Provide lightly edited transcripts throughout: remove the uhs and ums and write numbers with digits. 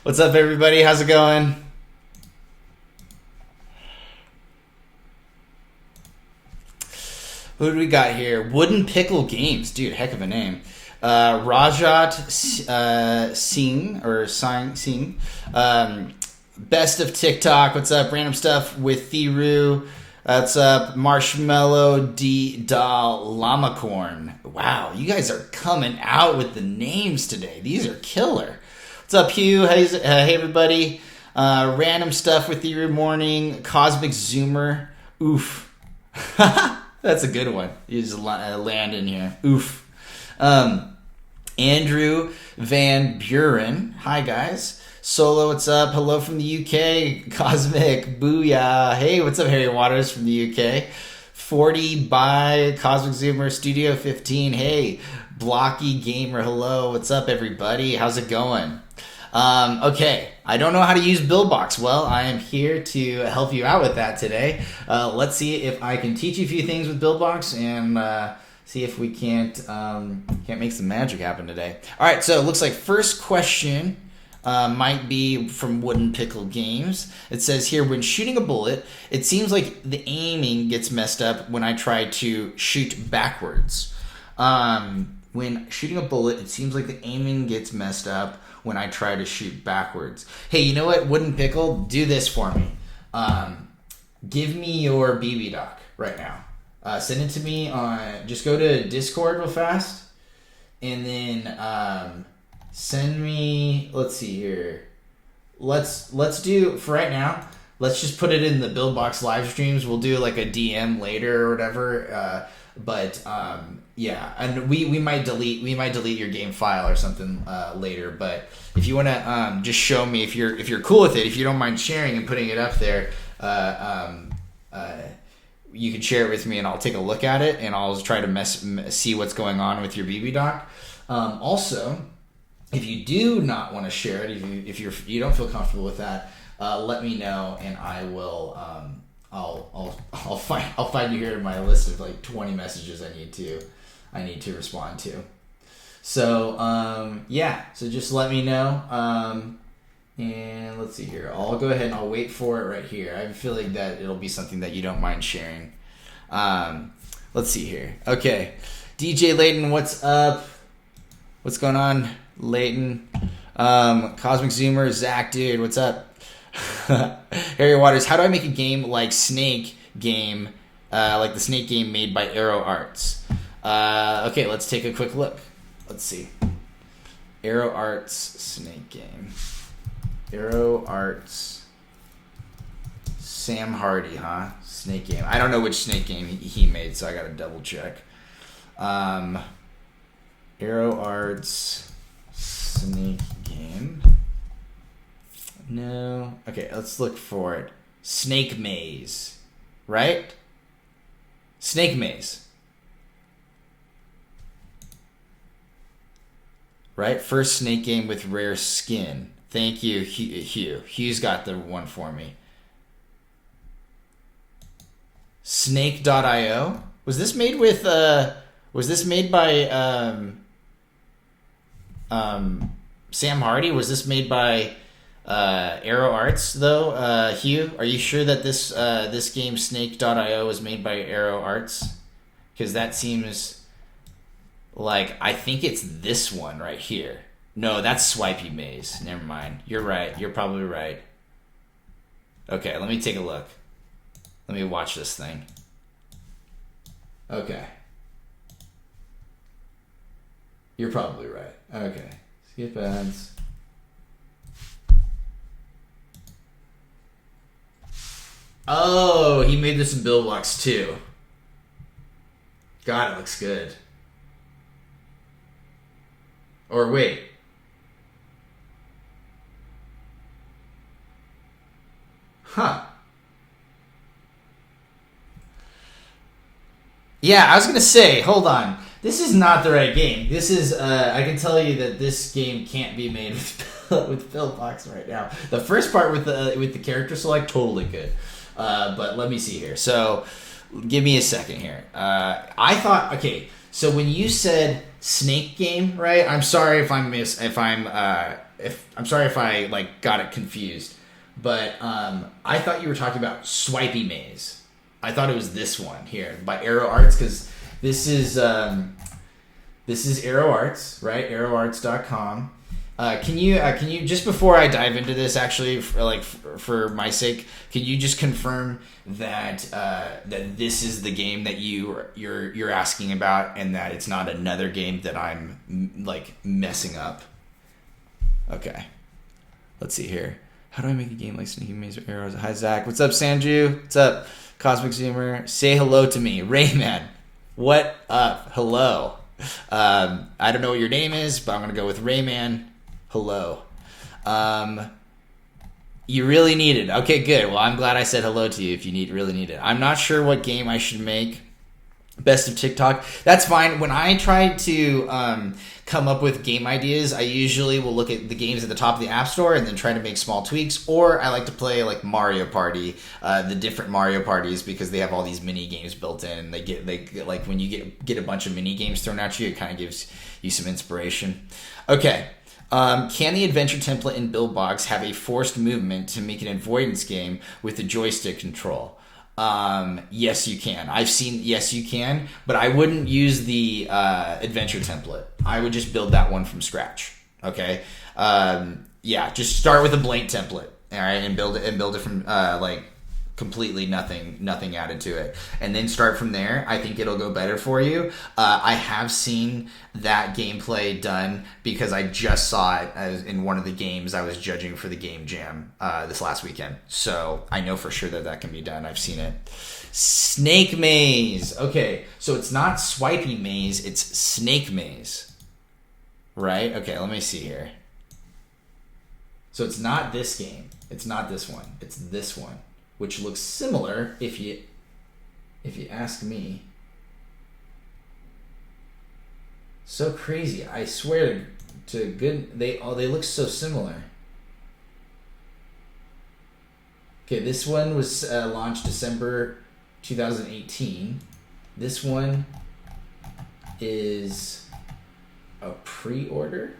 What's up, everybody? How's it going? Who do we got here? Wooden Pickle Games. Dude, heck of a name. Rajat Singh. Best of TikTok. What's up? Random Stuff with Thiru. What's up? Marshmallow D. Da Lamacorn. Wow, you guys are coming out with the names today. These are killer. What's up, Hugh? Hey, everybody. Random Stuff with Thiru Morning. Cosmic Zoomer. Oof. That's a good one. You just land in here. Oof. Andrew Van Buren. Hi, guys. Solo, what's up? Hello from the UK. Cosmic, booyah. Hey, what's up, Harry Waters from the UK? 40 by Cosmic Zoomer Studio 15. Hey, Blocky Gamer. Hello, what's up, everybody? How's it going? Okay, I don't know how to use Buildbox. Well, I am here to help you out with that today. Let's see if I can teach you a few things with Buildbox and see if we can't make some magic happen today. All right, so it looks like first question might be from Wooden Pickle Games. It says here, when shooting a bullet, it seems like the aiming gets messed up when I try to shoot backwards. When shooting a bullet, it seems like the aiming gets messed up when I try to shoot backwards. Hey, you know what, Wooden Pickle? Do this for me. Give me your BB doc right now. Send it to me on, just go to Discord real fast, and then send me, let's see here. Let's do, for right now, let's just put it in the Buildbox live streams. We'll do like a DM later or whatever. Yeah, and we might delete your game file or something later. But if you want to just show me if you're cool with it, if you don't mind sharing and putting it up there, you can share it with me and I'll take a look at it and I'll try to see what's going on with your BB doc. Also, if you do not want to share it, if you don't feel comfortable with that, let me know and I will. I'll find you here in my list of like 20 messages I need to respond to. So yeah, so just let me know. And let's see here. I'll go ahead and I'll wait for it right here. I have a feeling that it'll be something that you don't mind sharing. Let's see here. Okay, DJ Layton, what's up? What's going on, Layton? Cosmic Zoomer, Zach, dude, what's up? Harry Waters, how do I make a game like Snake game, like the Snake game made by Arrow Arts? Okay, let's take a quick look. Let's see. Arrow Arts Snake game. Arrow Arts. Sam Hardy, huh? Snake game. I don't know which Snake game he made, so I gotta double check. Arrow Arts Snake game. No. Okay, let's look for it. Snake Maze. Right? Snake Maze. Right? First Snake game with rare skin. Thank you, Hugh. Hugh's got the one for me. Snake.io. Was this made with was this made by Sam Hardy? Was this made by Arrow Arts though? Hugh, are you sure that this game Snake.io was made by Arrow Arts? Because that seems like, I think it's this one right here. No, that's Swipey Maze. Never mind. You're right. You're probably right. Okay, let me take a look. Let me watch this thing. Okay. You're probably right. Okay. Skip ads. Oh, he made this in Buildbox too. God, it looks good. Or wait. Huh. Yeah, I was gonna say, hold on. This is not the right game. This is, I can tell you that this game can't be made with Buildbox right now. The first part with the character select, totally good. But let me see here. So, give me a second here. I thought, okay, so when you said Snake game, right? I'm sorry if I'm I'm sorry if I like got it confused, but I thought you were talking about Swipey Maze. I thought it was this one here by Arrow Arts, because this is Arrow Arts, right? Arrowarts.com. Can you just before I dive into this, actually, for my sake, can you just confirm that that this is the game that you're asking about, and that it's not another game that I'm like messing up? Okay, let's see here. How do I make a game like Sneaky Maze with Arrows? Hi Zach, what's up Sanju? What's up Cosmic Zoomer? Say hello to me, Rayman. What up? Hello. I don't know what your name is, but I'm gonna go with Rayman. Hello. You really need it. Okay, good. Well, I'm glad I said hello to you if you really need it. I'm not sure what game I should make. Best of TikTok. That's fine. When I try to come up with game ideas, I usually will look at the games at the top of the App Store and then try to make small tweaks. Or I like to play like Mario Party, the different Mario Parties, because they have all these mini games built in. And they get like when you get a bunch of mini games thrown at you, it kind of gives you some inspiration. Okay. Can the adventure template in Buildbox have a forced movement to make an avoidance game with the joystick control? Yes, you can. Yes, you can, but I wouldn't use the adventure template. I would just build that one from scratch. Okay. Yeah, just start with a blank template. All right, and build it from like completely nothing added to it, and then start from there. I think it'll go better for you. I have seen that gameplay done because I just saw it in one of the games I was judging for the game jam this last weekend, so I know for sure that can be done. I've seen it. Snake Maze. Okay, so it's not Swipey Maze, it's Snake Maze, right? Okay, let me see here. So it's not this game, it's not this one, it's this one, which looks similar if you ask me. So crazy. I swear to good, they look so similar. Okay, this one was launched December 2018. This one is a pre-order?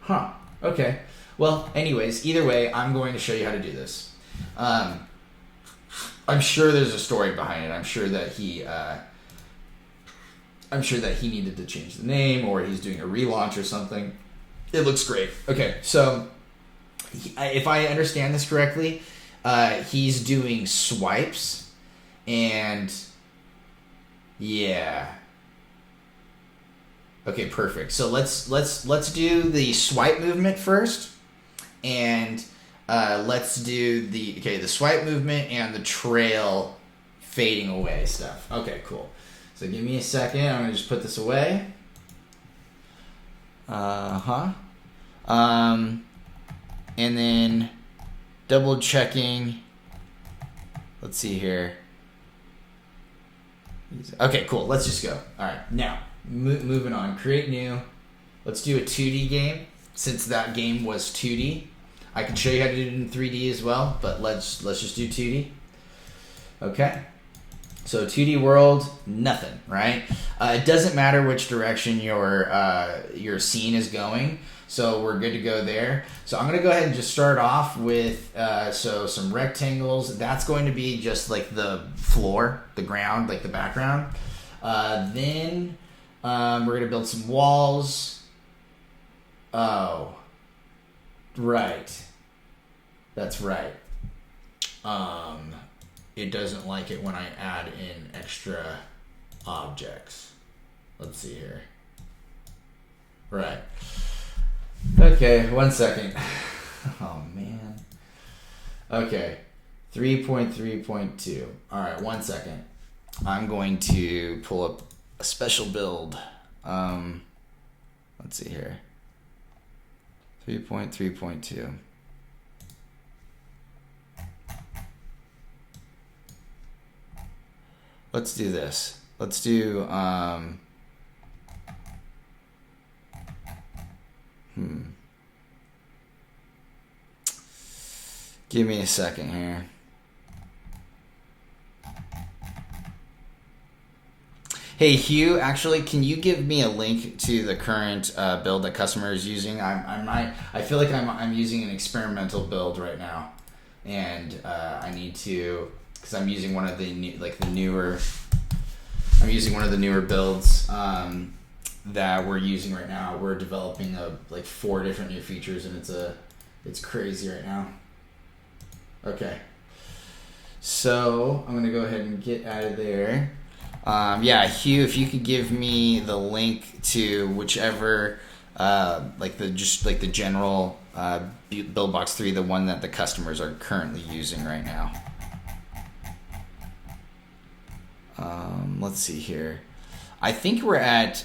Huh. Okay. Well, anyways, either way, I'm going to show you how to do this. I'm sure there's a story behind it. I'm sure that he needed to change the name, or he's doing a relaunch or something. It looks great. Okay, so if I understand this correctly, he's doing swipes, and yeah. Okay, perfect. So let's do the swipe movement first, and let's do the swipe movement and the trail fading away stuff. Okay, cool. So give me a second. I'm gonna just put this away. And then double checking. Let's see here. Okay, cool. Let's just go. All right, now moving on. Create new. Let's do a 2D game, since that game was 2D. I can show you how to do it in 3D as well, but let's just do 2D. Okay. So 2D world, nothing, right? It doesn't matter which direction your scene is going, so we're good to go there. So I'm gonna go ahead and just start off with so some rectangles. That's going to be just like the floor, the ground, like the background. Then we're gonna build some walls. Oh, right. That's right. It doesn't like it when I add in extra objects. Let's see here. Right. Okay, 1 second. Oh, man. Okay, 3.3.2. All right, 1 second. I'm going to pull up a special build. Let's see here. 3.3.2. Let's do this. Let's do Give me a second here. Hey Hugh, actually, can you give me a link to the current build that customer is using? I feel like I'm using an experimental build right now, and I need to, because I'm using one of the newer. I'm using one of the newer builds that we're using right now. We're developing like 4 different new features, and it's crazy right now. Okay, so I'm gonna go ahead and get out of there. Yeah, Hugh, if you could give me the link to whichever, like the general Buildbox 3, the one that the customers are currently using right now. Let's see here. I think we're at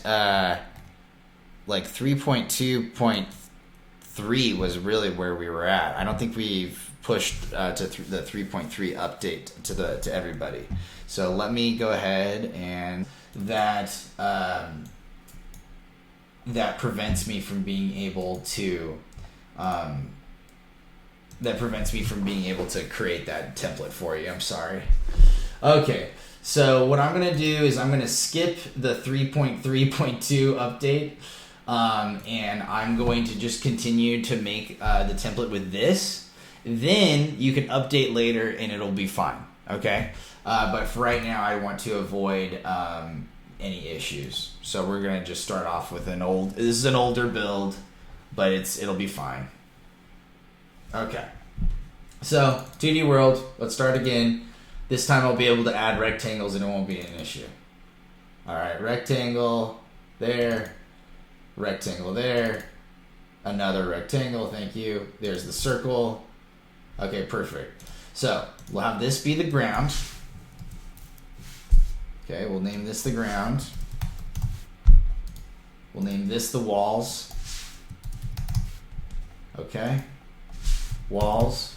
like 3.2.3 was really where we were at. I don't think we've pushed to the 3.3 update to everybody. So let me go ahead, and that prevents me from being able to create that template for you. I'm sorry. Okay. So what I'm going to do is I'm going to skip the 3.3.2 update, and I'm going to just continue to make the template with this. Then you can update later and it'll be fine, okay? But for right now, I want to avoid any issues. So we're going to just start off with this is an older build, but it'll be fine. Okay. So 2D world, let's start again. This time I'll be able to add rectangles and it won't be an issue. All right, rectangle there, rectangle there, another rectangle, thank you. There's the circle. Okay, perfect. So we'll have this be the ground. Okay, we'll name this the ground. We'll name this the walls. Okay, walls.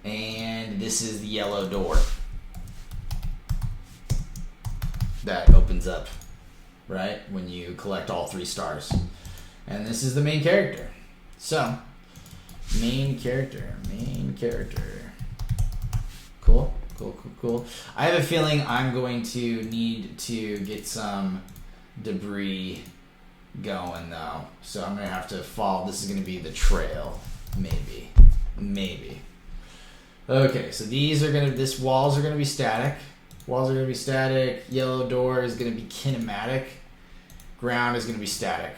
And this is the yellow door that opens up, right, when you collect all 3 stars. And this is the main character. So, main character. Cool. I have a feeling I'm going to need to get some debris going, though. So I'm going to have to follow. This is going to be the trail, maybe. Okay, so this walls are gonna be static. Yellow door is gonna be kinematic. Ground is gonna be static.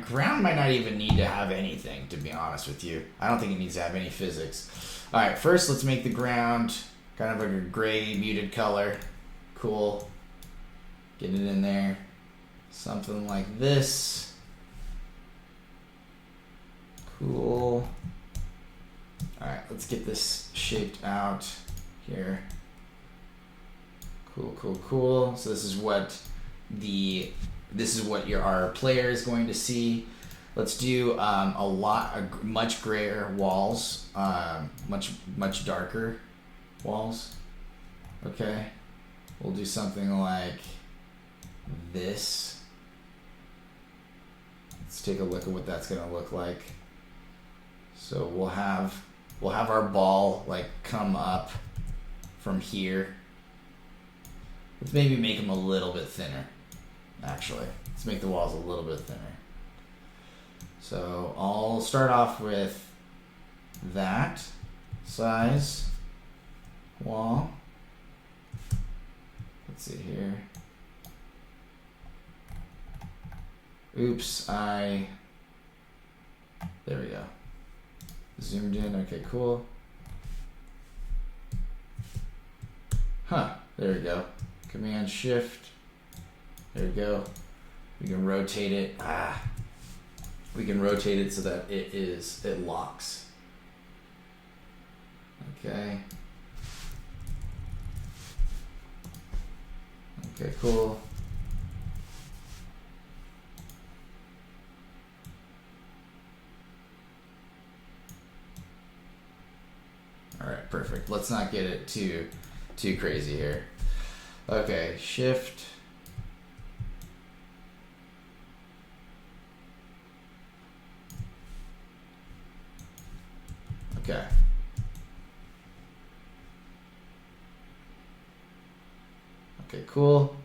Ground might not even need to have anything, to be honest with you. I don't think it needs to have any physics. All right, first let's make the ground kind of like a gray muted color. Cool. Get it in there. Something like this. Cool. All right, let's get this shaped out here. Cool. So this is what our player is going to see. Let's do much grayer walls, much darker walls. Okay, we'll do something like this. Let's take a look at what that's gonna look like. So we'll have our ball like come up from here. Let's maybe make them a little bit thinner. Actually, let's make the walls a little bit thinner. So I'll start off with that size wall. Let's see here. Oops, there we go. Zoomed in, okay, cool. There we go. Command Shift. There we go. We can rotate it. We can rotate it so that it locks. Okay. Okay, cool. All right, perfect. Let's not get it too crazy here. Okay, Shift. Okay. Okay, cool.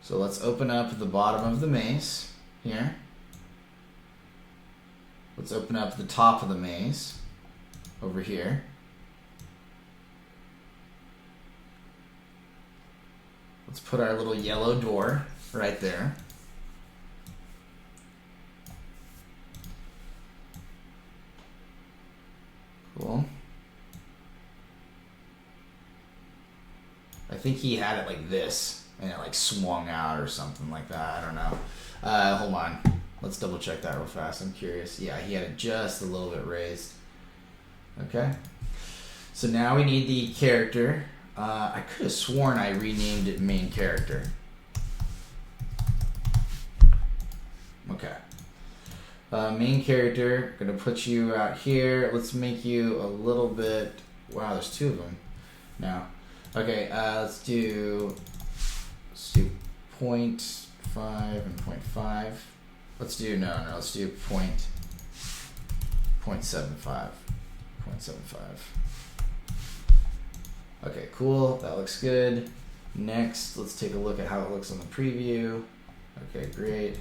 So let's open up the bottom of the maze here. Let's open up the top of the maze over here. Let's put our little yellow door right there. Cool. I think he had it like this, and it like swung out or something like that. I don't know. Hold on. Let's double check that real fast. I'm curious. Yeah, he had it just a little bit raised. Okay. So now we need the character. I could have sworn I renamed it main character. Okay. Main character, gonna put you out here. Let's make you a little bit, wow, there's two of them now. Okay, let's do 0.5 and 0.5. Let's do, let's do 0.75. 0.75. Okay, cool, that looks good. Next, let's take a look at how it looks on the preview. Okay, great.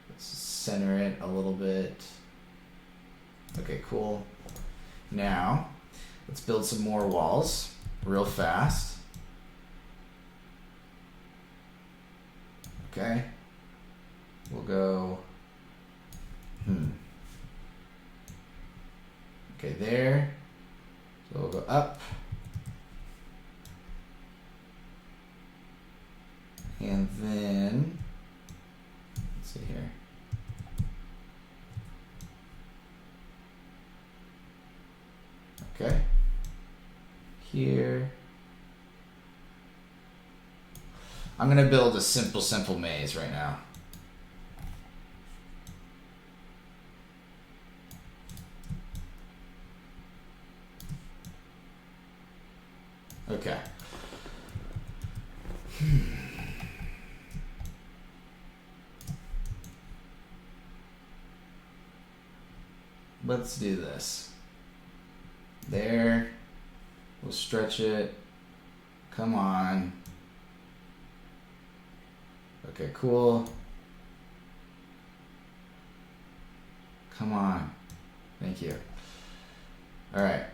Let's center it a little bit. Okay, cool. Now, let's build some more walls real fast. Okay. We'll go, okay, there. So we'll go up. And then, let's see here. Okay. Here. I'm gonna build a simple maze right now. Okay. Let's do this. There. We'll stretch it. Come on. Okay, cool. Come on. Thank you. All right.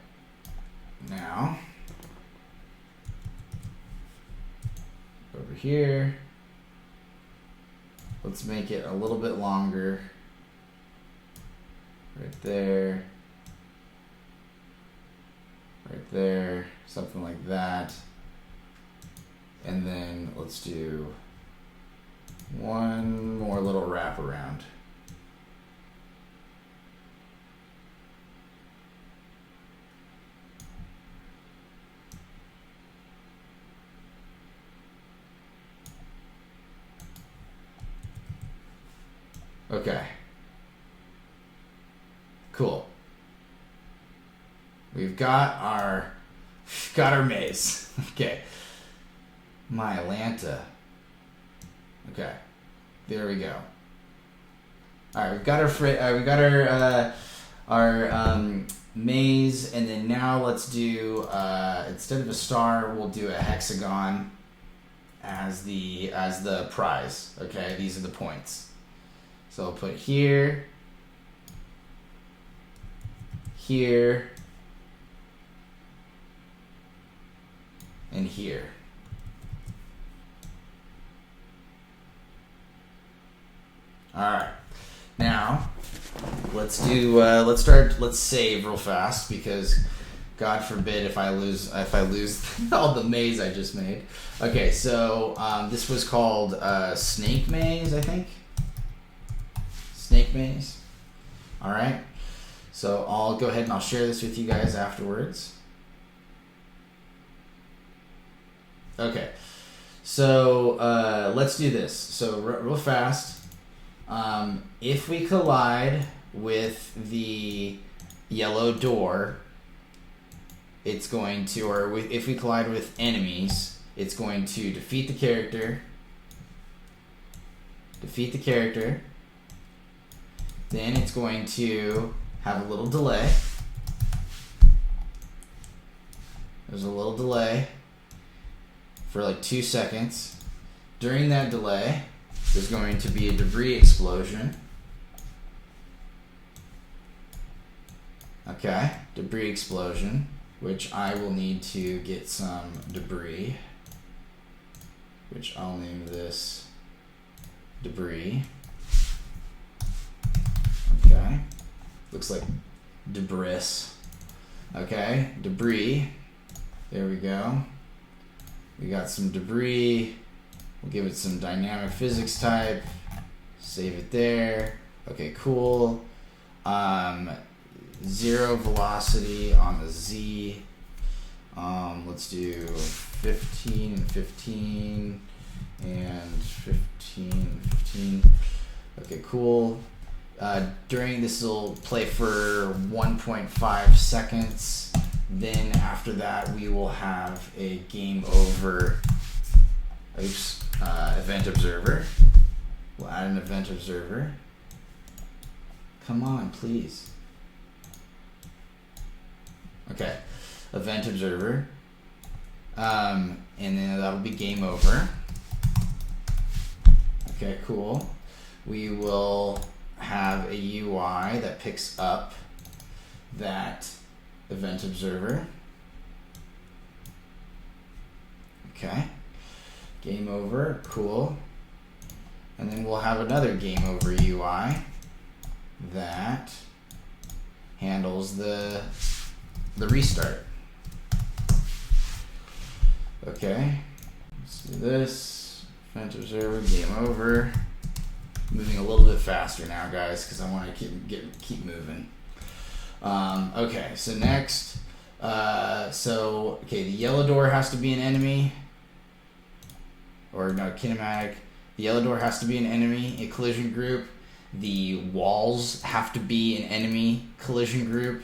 Now, over here, let's make it a little bit longer. Right there. Right there. Something like that. And then let's do one more little wrap around. Okay. Cool. We've got our maze. Okay. My Atlanta. Okay. There we go. All right, we've got our maze, and then now let's do instead of a star, we'll do a hexagon as the prize. Okay, these are the points. So I'll put here, here, and here. All right. Now, let's save real fast, because God forbid if I lose all the maze I just made. Okay, so this was called Snake Maze, I think. Snake Maze. All right. So I'll go ahead and I'll share this with you guys afterwards. Okay. So let's do this. So real fast. If we collide with the yellow door, it's going to, if we collide with enemies, it's going to defeat the character. Then it's going to have a little delay. There's a little delay for like 2 seconds. During that delay, there's going to be a debris explosion. Okay, debris explosion, which I will need to get some debris, which I'll name this debris. Okay, looks like debris. Okay, debris. There we go. We got some debris. We'll give it some dynamic physics type. Save it there. Okay, cool. 0 velocity on the Z. Let's do 15 and 15 and 15 and 15. Okay, cool. During this will play for 1.5 seconds. Then after that, we will have a game over. Event observer. We'll add an event observer. Come on, please. Okay, event observer. And then that'll be game over. Okay, cool. We will have a UI that picks up that event observer. Okay, game over, cool. And then we'll have another game over UI that handles the restart. Okay, let's do this. Event observer, game over. Moving a little bit faster now, guys, because I want to keep moving. Okay, so next, okay, the yellow door has to be an enemy, or no, kinematic. The yellow door has to be an enemy, a collision group. The walls have to be an enemy collision group,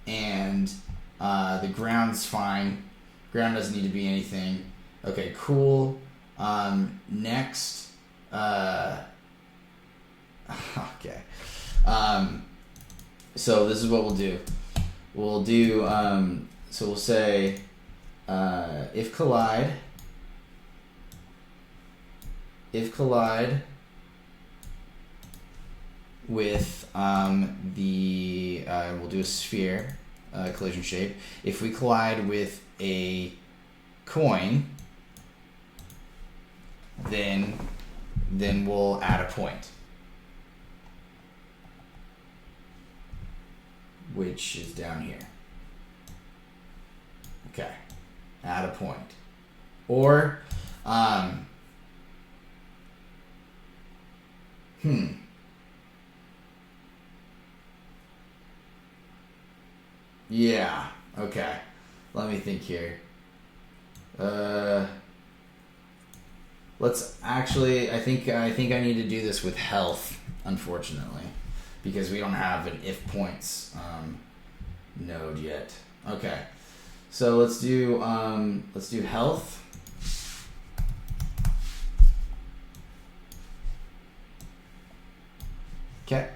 and the ground's fine. Ground doesn't need to be anything. Okay, cool. Next, okay. So this is what we'll do. We'll do, so we'll say, if collide with we'll do a sphere collision shape. If we collide with a coin, then we'll add a point, which is down here. Okay, add a point. Or, yeah, okay. Let me think here. Let's actually, I think I need to do this with health, unfortunately, because we don't have an if points node yet. Okay, so let's do health. Okay,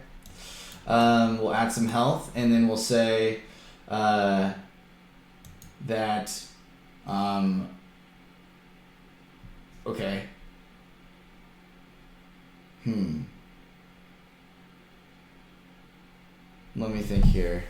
we'll add some health, and then we'll say that okay. Let me think here.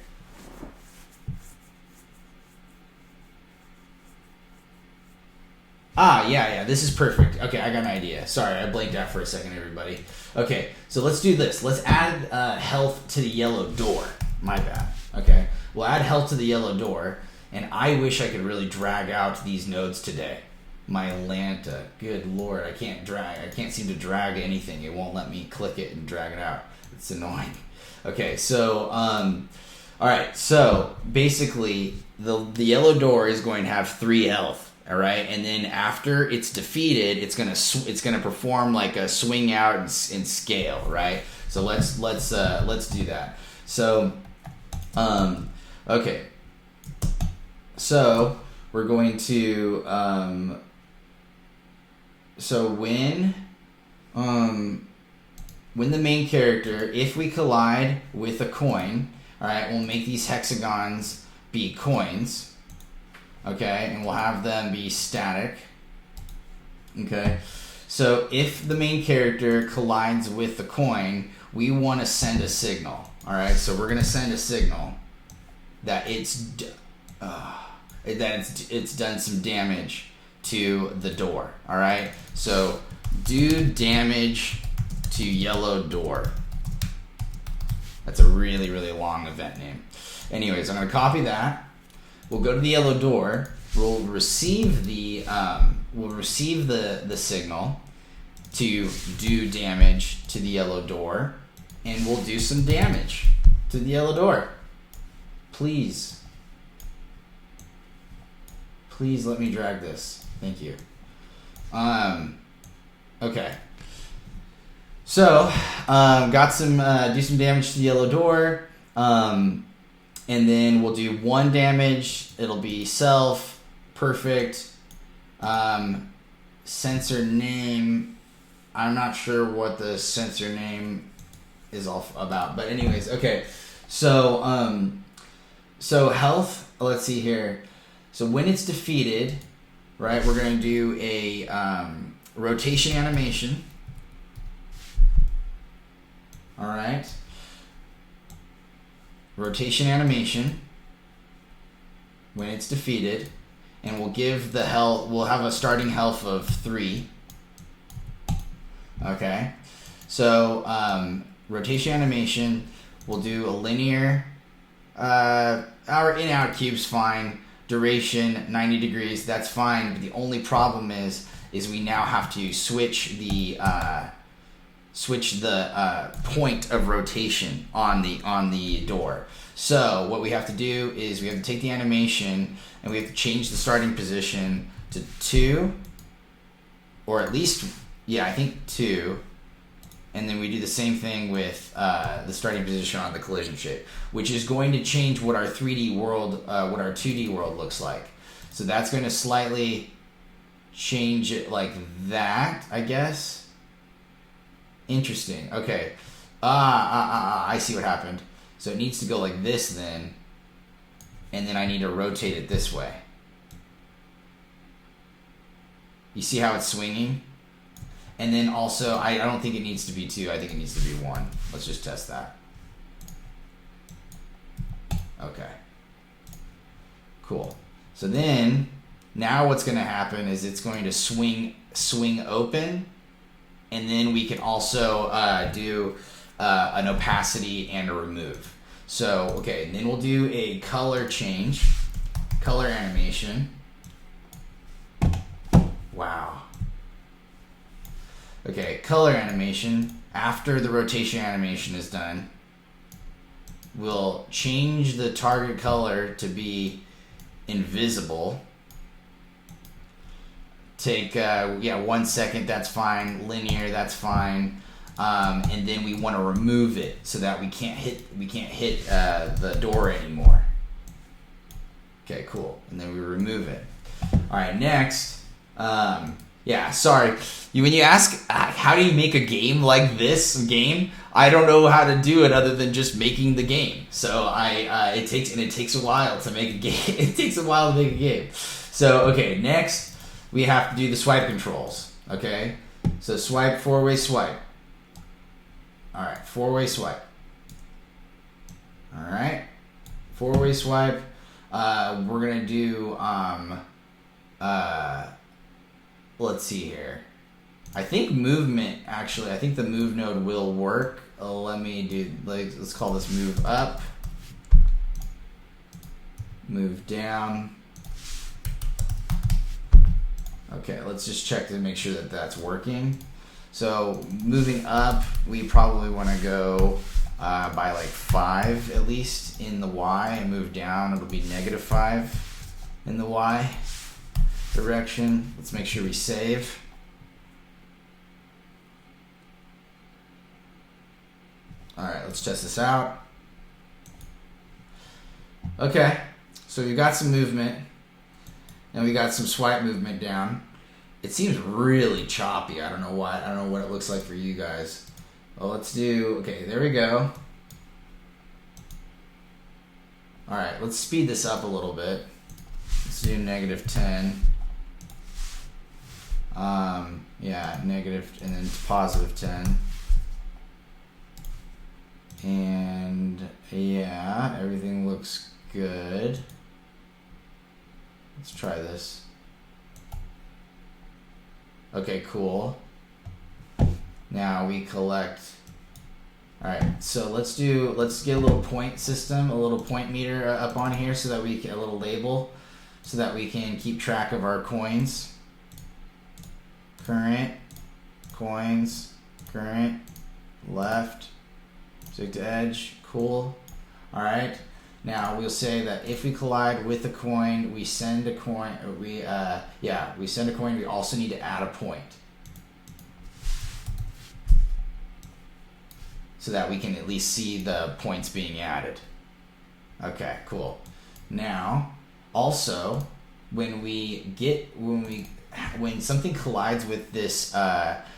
Yeah, this is perfect. Okay, I got an idea. Sorry, I blanked out for a second, everybody. Okay, so let's do this. Let's add health to the yellow door. My bad. Okay, we'll add health to the yellow door, and I wish I could really drag out these nodes today. My Lanta, good lord, I can't seem to drag anything. It won't let me click it and drag it out. It's annoying. Okay, so all right, so basically the yellow door is going to have 3 health, all right, and then after it's defeated, it's gonna perform like a swing out and scale, right? So let's do that. So okay, so we're going to so when the main character, if we collide with a coin, all right, we'll make these hexagons be coins, okay, and we'll have them be static, Okay, so if the main character collides with the coin, we want to send a signal. All right, so we're gonna send a signal that it's done some damage to the door. All right, so do damage to yellow door. That's a really, really long event name. Anyways, I'm gonna copy that. We'll go to the yellow door. We'll receive the signal to do damage to the yellow door, and we'll do some damage to the yellow door. Please let me drag this. Thank you. Okay. So, got some do some damage to the yellow door, and then we'll do 1 damage. It'll be self. Perfect. Sensor name. I'm not sure what the sensor name is all about, but anyways, okay. So so health. Let's see here. So when it's defeated, right? We're going to do a rotation animation. All right. Rotation animation. When it's defeated. And we'll give the health, we'll have a starting health of 3. Okay. So, rotation animation, we'll do a linear, our in-out cube's fine. Duration, 90 degrees, that's fine. But the only problem is we now have to switch the point of rotation on the door. So what we have to do is we have to take the animation and we have to change the starting position to 2, or at least, yeah, I think 2. And then we do the same thing with the starting position on the collision shape, which is going to change what our 3D world, what our 2D world looks like. So that's going to slightly change it like that, I guess. Interesting. Okay. I see what happened. So it needs to go like this then, and then I need to rotate it this way. You see how it's swinging? And then also, I don't think it needs to be 2, I think it needs to be 1. Let's just test that. Okay. Cool. So then, now what's going to happen is it's going to swing open, and then we can also do an opacity and a remove. So, okay, and then we'll do a color change, color animation. Wow. Okay, color animation. After the rotation animation is done, we'll change the target color to be invisible. Take 1 second, that's fine. Linear, that's fine. And then we want to remove it so that we can't hit the door anymore. Okay, cool. And then we remove it. All right, next. Yeah, sorry. When you ask how do you make a game like this game, I don't know how to do it other than just making the game. So it takes a while to make a game. It takes a while to make a game. So okay, next we have to do the swipe controls. Okay, so swipe, 4-way swipe. All right, 4-way swipe. All right, 4-way swipe. We're gonna do let's see here. I think movement, actually, I think the move node will work. Let me do, let's call this move up, move down. Okay, let's just check to make sure that that's working. So moving up, we probably want to go by like 5 at least in the Y, and move down, it'll be -5 in the Y direction. Let's make sure we save. All right, let's test this out. Okay, so we got some movement, and we got some swipe movement down. It seems really choppy. I don't know why. I don't know what it looks like for you guys. Well, let's do, okay, there we go. All right, let's speed this up a little bit. Let's do -10. Yeah, negative, and then positive 10. And yeah, everything looks good. Let's try this. Okay, cool. Now we collect. All right, so let's get a little point system, a little point meter up on here, so that we can, a little label, so that we can keep track of our coins. Current, coins, current, left, stick to edge, cool. All right, now we'll say that if we collide with a coin, we send a coin, we send a coin, we also need to add a point, so that we can at least see the points being added. Okay, cool. Now, also, when something collides with this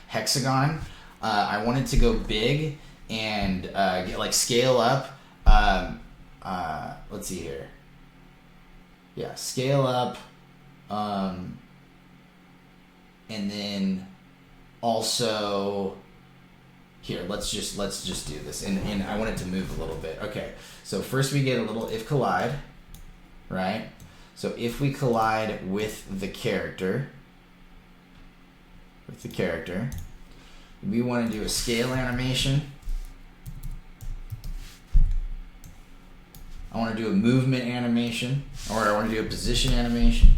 hexagon, I want it to go big and get like scale up. Let's see here. Yeah, scale up, and then also here. Let's just do this, and I want it to move a little bit. Okay, so first we get a little if collide, right? So if we collide with the character, we want to do a scale animation. I want to do a movement animation, or I want to do a position animation.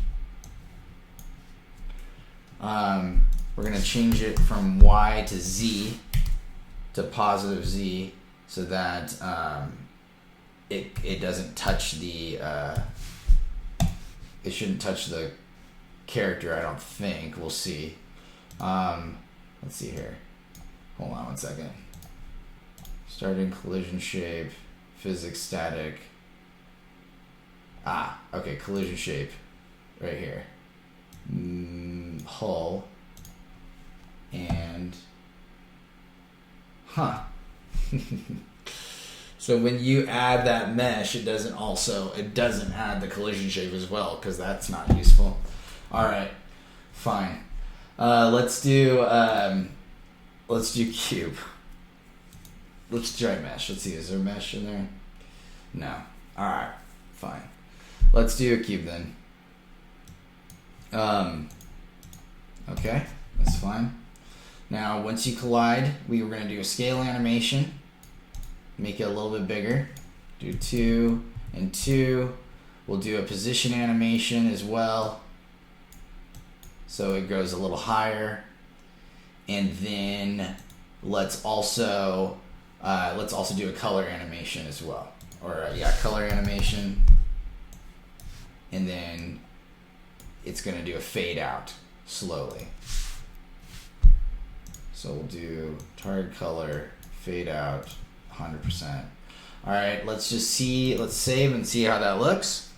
We're going to change it from Y to Z to positive Z, so that it doesn't touch the it shouldn't touch the character, I don't think. We'll see. Let's see here. Hold on one second. Starting collision shape, physics static. Okay, collision shape right here. Hull and So when you add that mesh, it doesn't add the collision shape as well, because that's not useful. All right, fine. Let's do cube. Let's try mesh. Let's see, is there mesh in there? No. All right, fine. Let's do a cube then. Okay, that's fine. Now, once you collide, we were going to do a scale animation. Make it a little bit bigger. Do 2 and 2. We'll do a position animation as well, so it goes a little higher. And then let's also do a color animation as well, or color animation. And then it's going to do a fade out slowly. So we'll do target color, fade out, 100%. All right, let's save and see how that looks.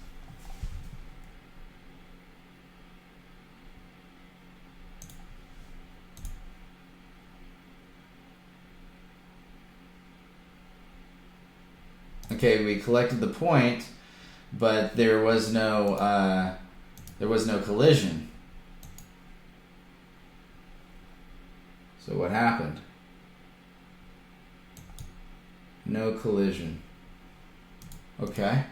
Okay, we collected the point, but there was no collision. So what happened? No collision. Okay.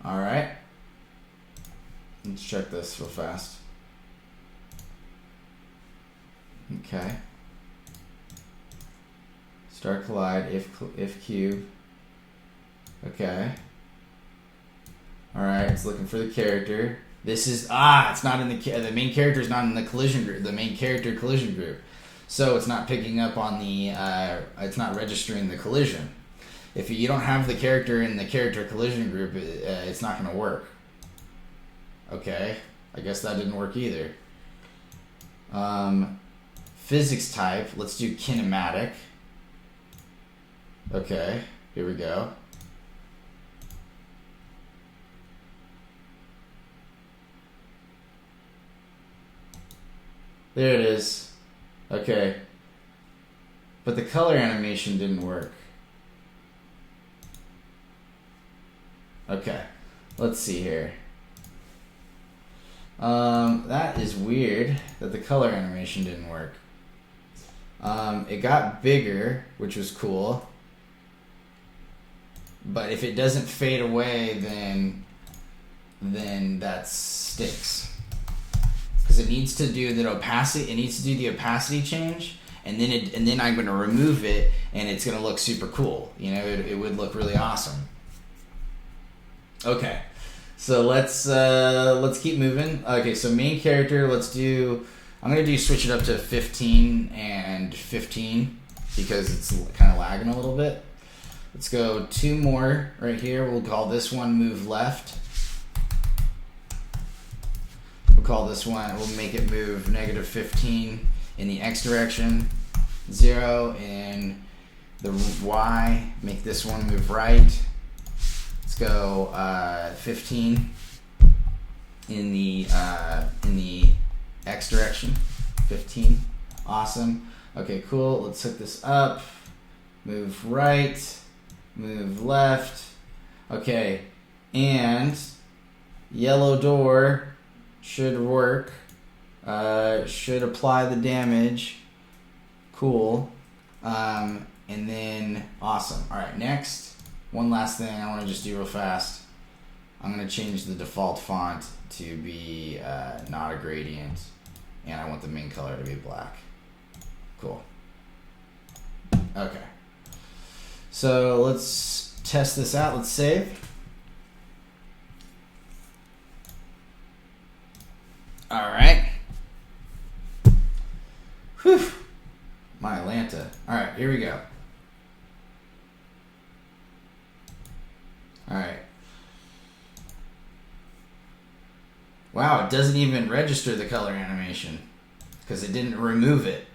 All right. Let's check this real fast. Okay. Start collide if cube. Okay. All right. It's looking for the character. This is it's not in the main character is not in the collision group. The main character collision group. So it's not picking up on the, it's not registering the collision. If you don't have the character in the character collision group, it's not going to work. Okay, I guess that didn't work either. Physics type, let's do kinematic. Okay, here we go. There it is. Okay, but the color animation didn't work. Okay, let's see here. That is weird that the color animation didn't work. It got bigger, which was cool. But if it doesn't fade away, then that stinks. Because it needs to do the opacity. It needs to do the opacity change, and then I'm going to remove it, and it's going to look super cool. You know, it would look really awesome. Okay, so let's keep moving. Okay, so main character. I'm going to do switch it up to 15 and 15 because it's kind of lagging a little bit. Let's go 2 more right here. We'll call this one move left. We'll call this one, we'll make it move -15 in the X direction, 0 in the Y. Make this one move right. Let's go 15 in the X direction, 15. Awesome. Okay, cool. Let's hook this up. Move right. Move left. Okay, and yellow door should work. Should apply the damage. Cool. And then awesome. All right, next, one last thing I want to just do real fast. I'm going to change the default font to be not a gradient, and I want the main color to be black. Cool. Okay. So let's test this out. Let's save. All right. Whew. My Atlanta. All right, here we go. All right. Wow, it doesn't even register the color animation because it didn't remove it.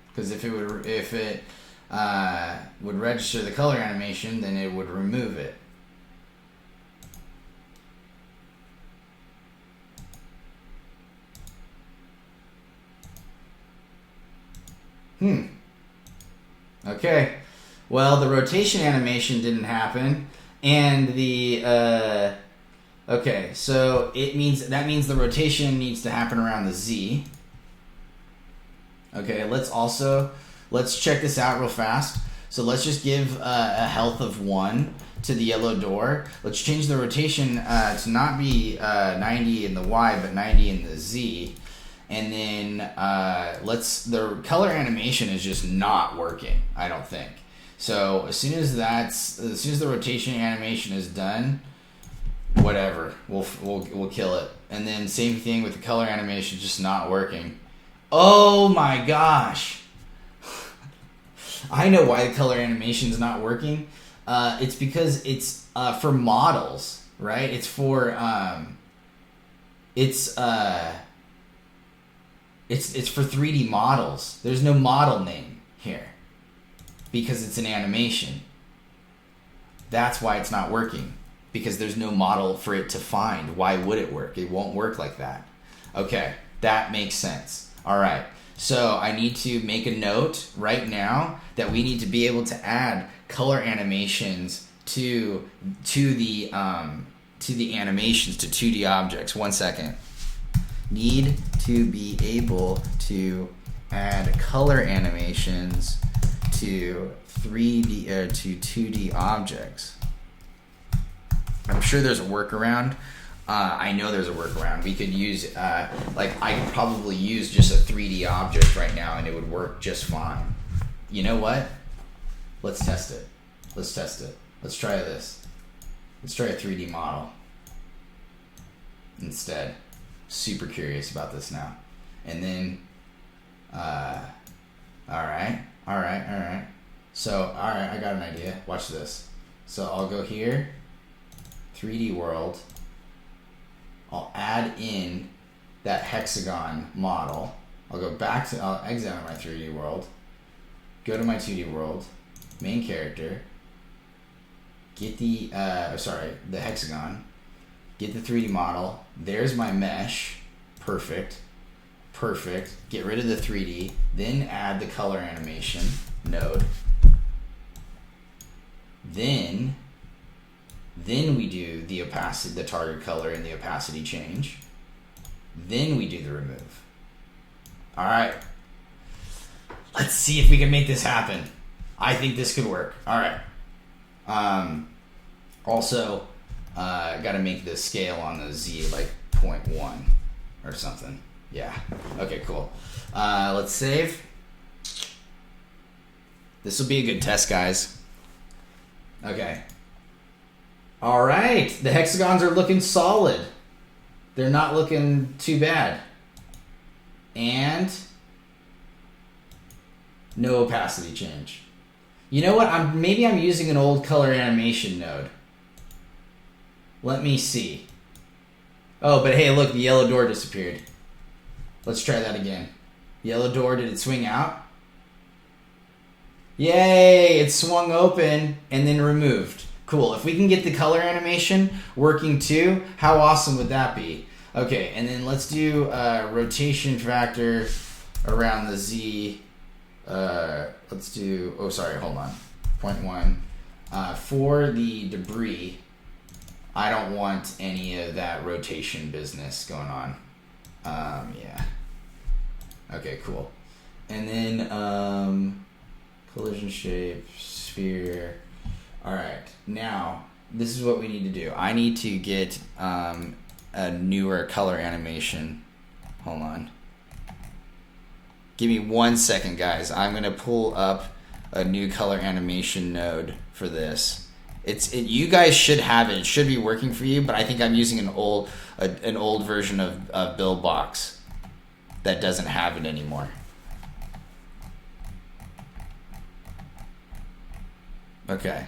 Because if it would register the color animation, then it would remove it. Okay. Well, the rotation animation didn't happen, and the okay, so that means the rotation needs to happen around the Z. Okay, let's check this out real fast. So let's just give a health of 1 to the yellow door. Let's change the rotation to not be 90 in the Y, but 90 in the Z. And then the color animation is just not working, I don't think. So as soon as the rotation animation is done, whatever, we'll kill it. And then same thing with the color animation just not working. Oh my gosh. I know why the color animation is not working. It's because it's for models, right? It's for it's for 3D models. There's no model name here because it's an animation. That's why it's not working, because there's no model for it to find. Why would it work? It won't work like that. Okay, that makes sense. All right. So I need to make a note right now that we need to be able to add color animations to the animations, to 2D objects. 1 second. Need to be able to add color animations to 3D or to 2D objects. I'm sure there's a workaround. I know there's a workaround. We could use, I could probably use just a 3D object right now and it would work just fine. You know what? Let's test it. Let's try this. Let's try a 3D model instead. Super curious about this now. And then, alright. So, alright, I got an idea. Watch this. So I'll go here, 3D world. I'll add in that hexagon model. I'll exit out of my 3D world, go to my 2D world, main character, get the hexagon, get the 3D model. There's my mesh. Perfect. Get rid of the 3D, then add the color animation node. Then we do the opacity, the target color, and the opacity change. Then we do the remove. All right. Let's see if we can make this happen. I think this could work. All right. Also, got to make the scale on the Z like 0.1 or something. Yeah. Okay, cool. Let's save. This will be a good test, guys. Okay. All right. The hexagons are looking solid. They're not looking too bad. And no opacity change. You know what? Maybe I'm using an old color animation node. Let me see. Oh, but hey, look, the yellow door disappeared. Let's try that again. Yellow door, did it swing out? Yay, it swung open and then removed. Cool. If we can get the color animation working too, how awesome would that be? Okay, and then let's do rotation factor around the Z. Let's do, oh, sorry, hold on. 0.1. For the debris, I don't want any of that rotation business going on. Yeah. Okay, cool. And then collision shape, sphere. All right, now this is what we need to do. I need to get a newer color animation. Hold on. Give me 1 second, guys. I'm gonna pull up a new color animation node for this. You guys should have it. It should be working for you, but I think I'm using an old version of Buildbox that doesn't have it anymore. Okay.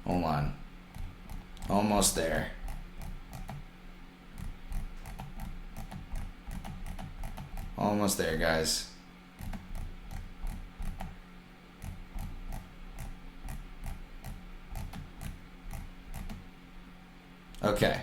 Hold on. Almost there. Almost there, guys. Okay.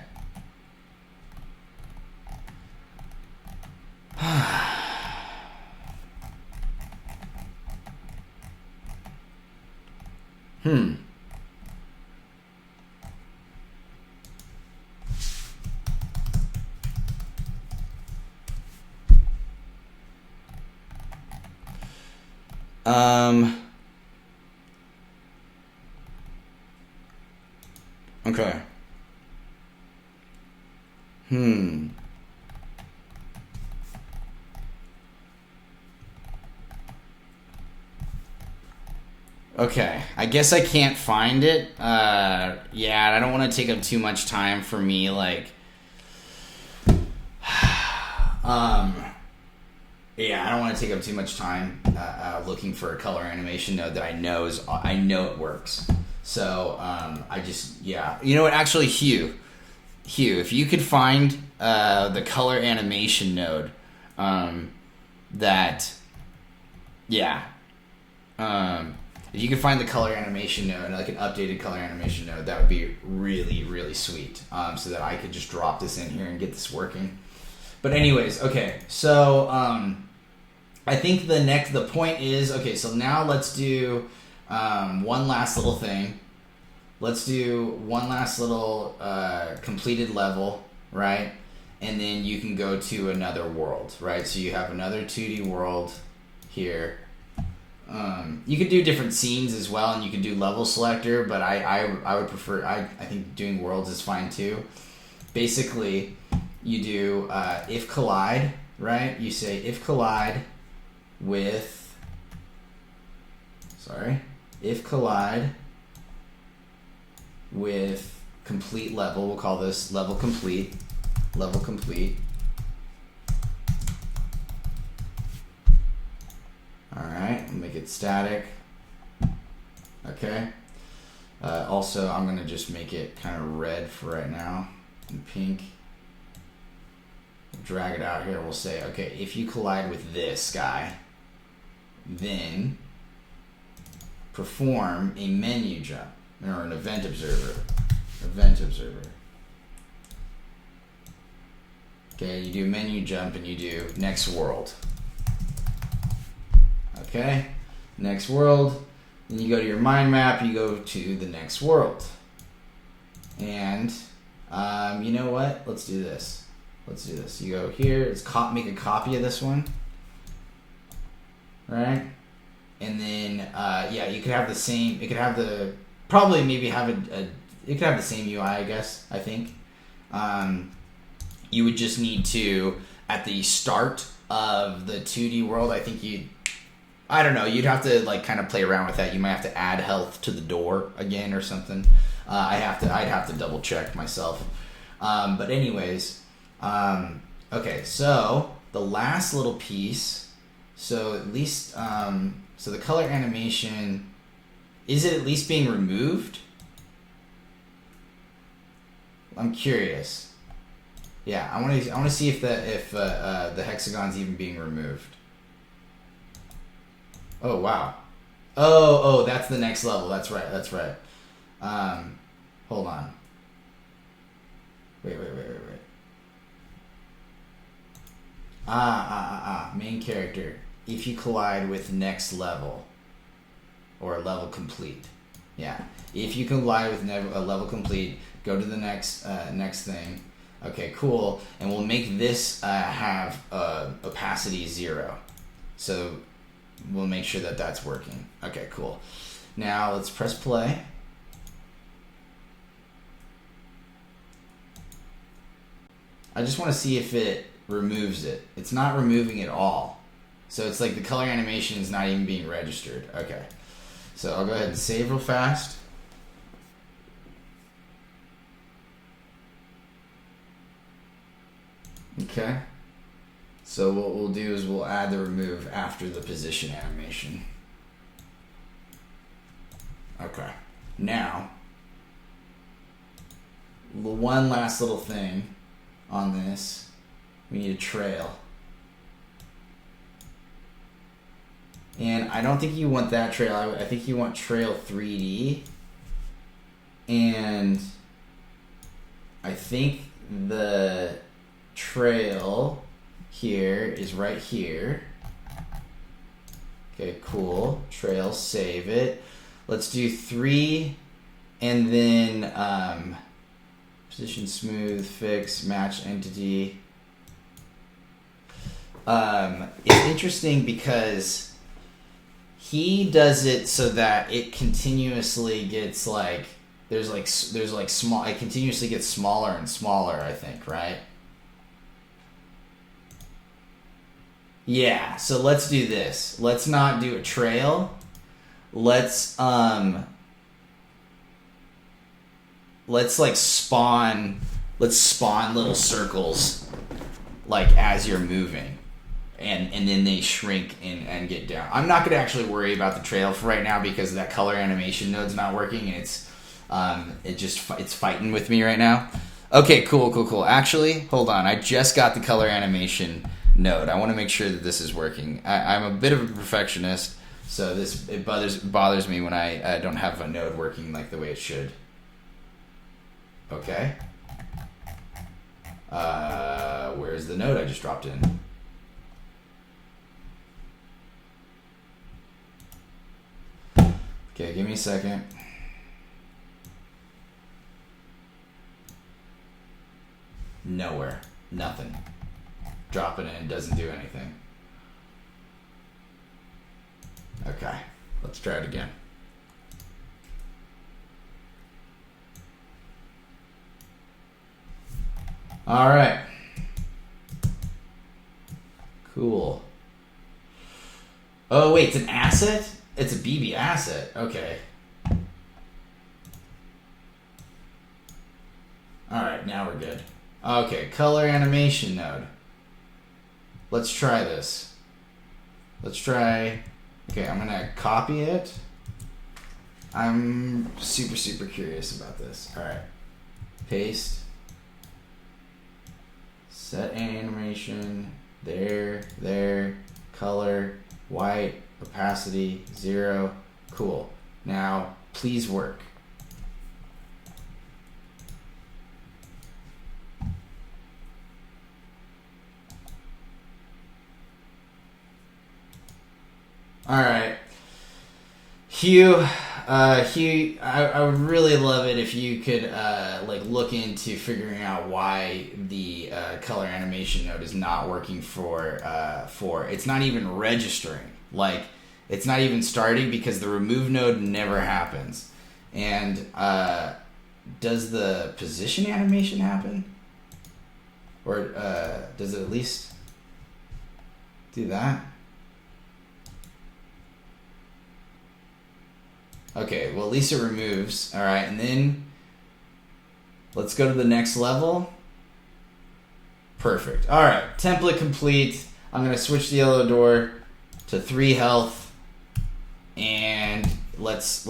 Okay. Okay, I guess I can't find it. Yeah, I don't want to take up too much time for me, like, yeah, I don't want to take up too much time looking for a color animation node that I know it works. So I just, yeah, you know what? Actually, Hugh, if you could find the color animation node, if you could find the color animation node, like an updated color animation node, that would be really, really sweet. So that I could just drop this in here and get this working. But anyways, okay, so I think the point is, okay, so now let's do one last little thing. Let's do one last little completed level, right? And then you can go to another world, right? So you have another 2D world here. You could do different scenes as well, and you could do level selector, but I would prefer, I think doing worlds is fine too. Basically, you do if collide, right? You say if collide with, if collide with complete level, we'll call this level complete. Alright, we'll make it static. Okay. Also, I'm going to just make it kind of red for right now, and pink. Drag it out here. We'll say, okay, if you collide with this guy, then perform a menu jump, or an event observer. Okay, you do menu jump and you do next world. Okay, next world. Then you go to your mind map, you go to the next world. And you know what? Let's do this. let's do this. You go here, let's make a copy of this one, right? And then, yeah, you could have the same, it could have the, probably maybe have it could have the same UI, I guess, I think. You would just need to, at the start of the 2D world, I think I don't know, you'd have to like kind of play around with that. You might have to add health to the door again or something. I'd have to double check myself. But anyways, okay, so the last little piece, so at least, so the color animation, is it at least being removed? I'm curious. Yeah, I want to see if the hexagon's even being removed. Oh wow. Oh, that's the next level. That's right. Hold on. Wait. Main character. If you collide with next level, or level complete. Yeah. If you collide with a level complete, go to the next thing. Okay, cool. And we'll make this have opacity 0. So we'll make sure that that's working. Okay, cool. Now let's press play. I just want to see if it removes it. It's not removing it all. So it's like the color animation is not even being registered. Okay. So I'll go ahead and save real fast. Okay. So what we'll do is we'll add the remove after the position animation. Okay. Now, one last little thing on this. We need a trail. And I don't think you want that trail. I think you want trail 3D. And I think the trail here is right here. Okay, cool. Trail, save it. Let's do 3 and then position smooth, fix, match entity. It's interesting because he does it so that it continuously gets like there's like small, it continuously gets smaller and smaller, I think, right? Yeah, so let's do this. Let's not do a trail. Let's like spawn little circles like as you're moving. And then they shrink and get down. I'm not gonna actually worry about the trail for right now because that color animation node's not working and it's fighting with me right now. Okay, cool. Actually, hold on. I just got the color animation node. I want to make sure that this is working. I'm a bit of a perfectionist, so it bothers me when I don't have a node working like the way it should. Okay. Where's the node I just dropped in? Okay, give me a second. Nowhere. Nothing. Drop it in, doesn't do anything. Okay, let's try it again. All right. Cool. Oh, wait, it's an asset? It's a BB asset. Okay. All right, now we're good. Okay, color animation node. Let's try this. Okay, I'm gonna copy it. I'm super curious about this. All right, paste. Set animation. There. Color, white. Opacity 0. Cool. Now, please work. All right. Hue, I would really love it if you could like look into figuring out why the color animation node is not working for it's not even registering, like it's not even starting because the remove node never happens. And does the position animation happen, or does it at least do that? Okay, well, at least it removes. All right, and then let's go to the next level. Perfect. All right, template complete. I'm gonna switch the yellow door to 3 health, and let's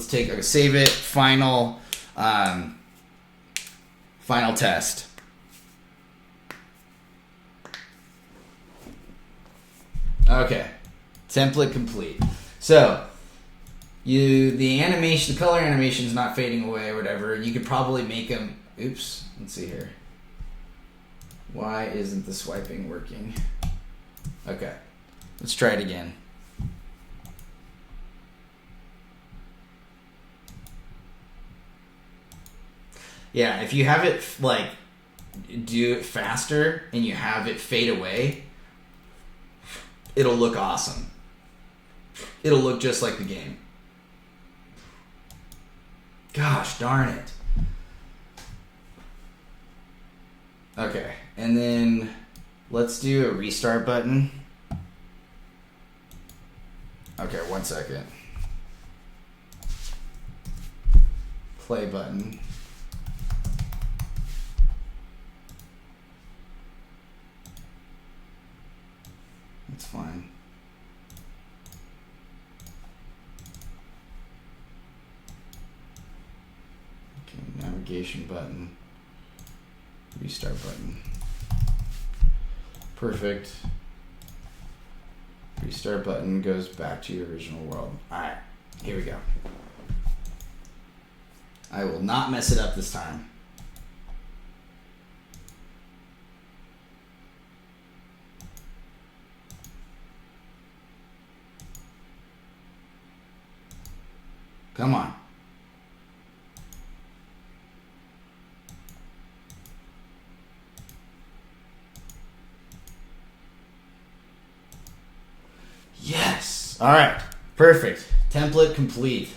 take save it. Final test. Okay, template complete. So. The color animation is not fading away or whatever. You could probably make them. Oops. Let's see here. Why isn't the swiping working? Okay. Let's try it again. Yeah, if you have it like do it faster and you have it fade away, it'll look awesome. It'll look just like the game. Gosh darn it. Okay, and then let's do a restart button. Okay, 1 second. Play button. That's fine. Navigation button, restart button. Perfect. Restart button goes back to your original world. All right, here we go. I will not mess it up this time. Come on. Yes. All right. Perfect. Template complete.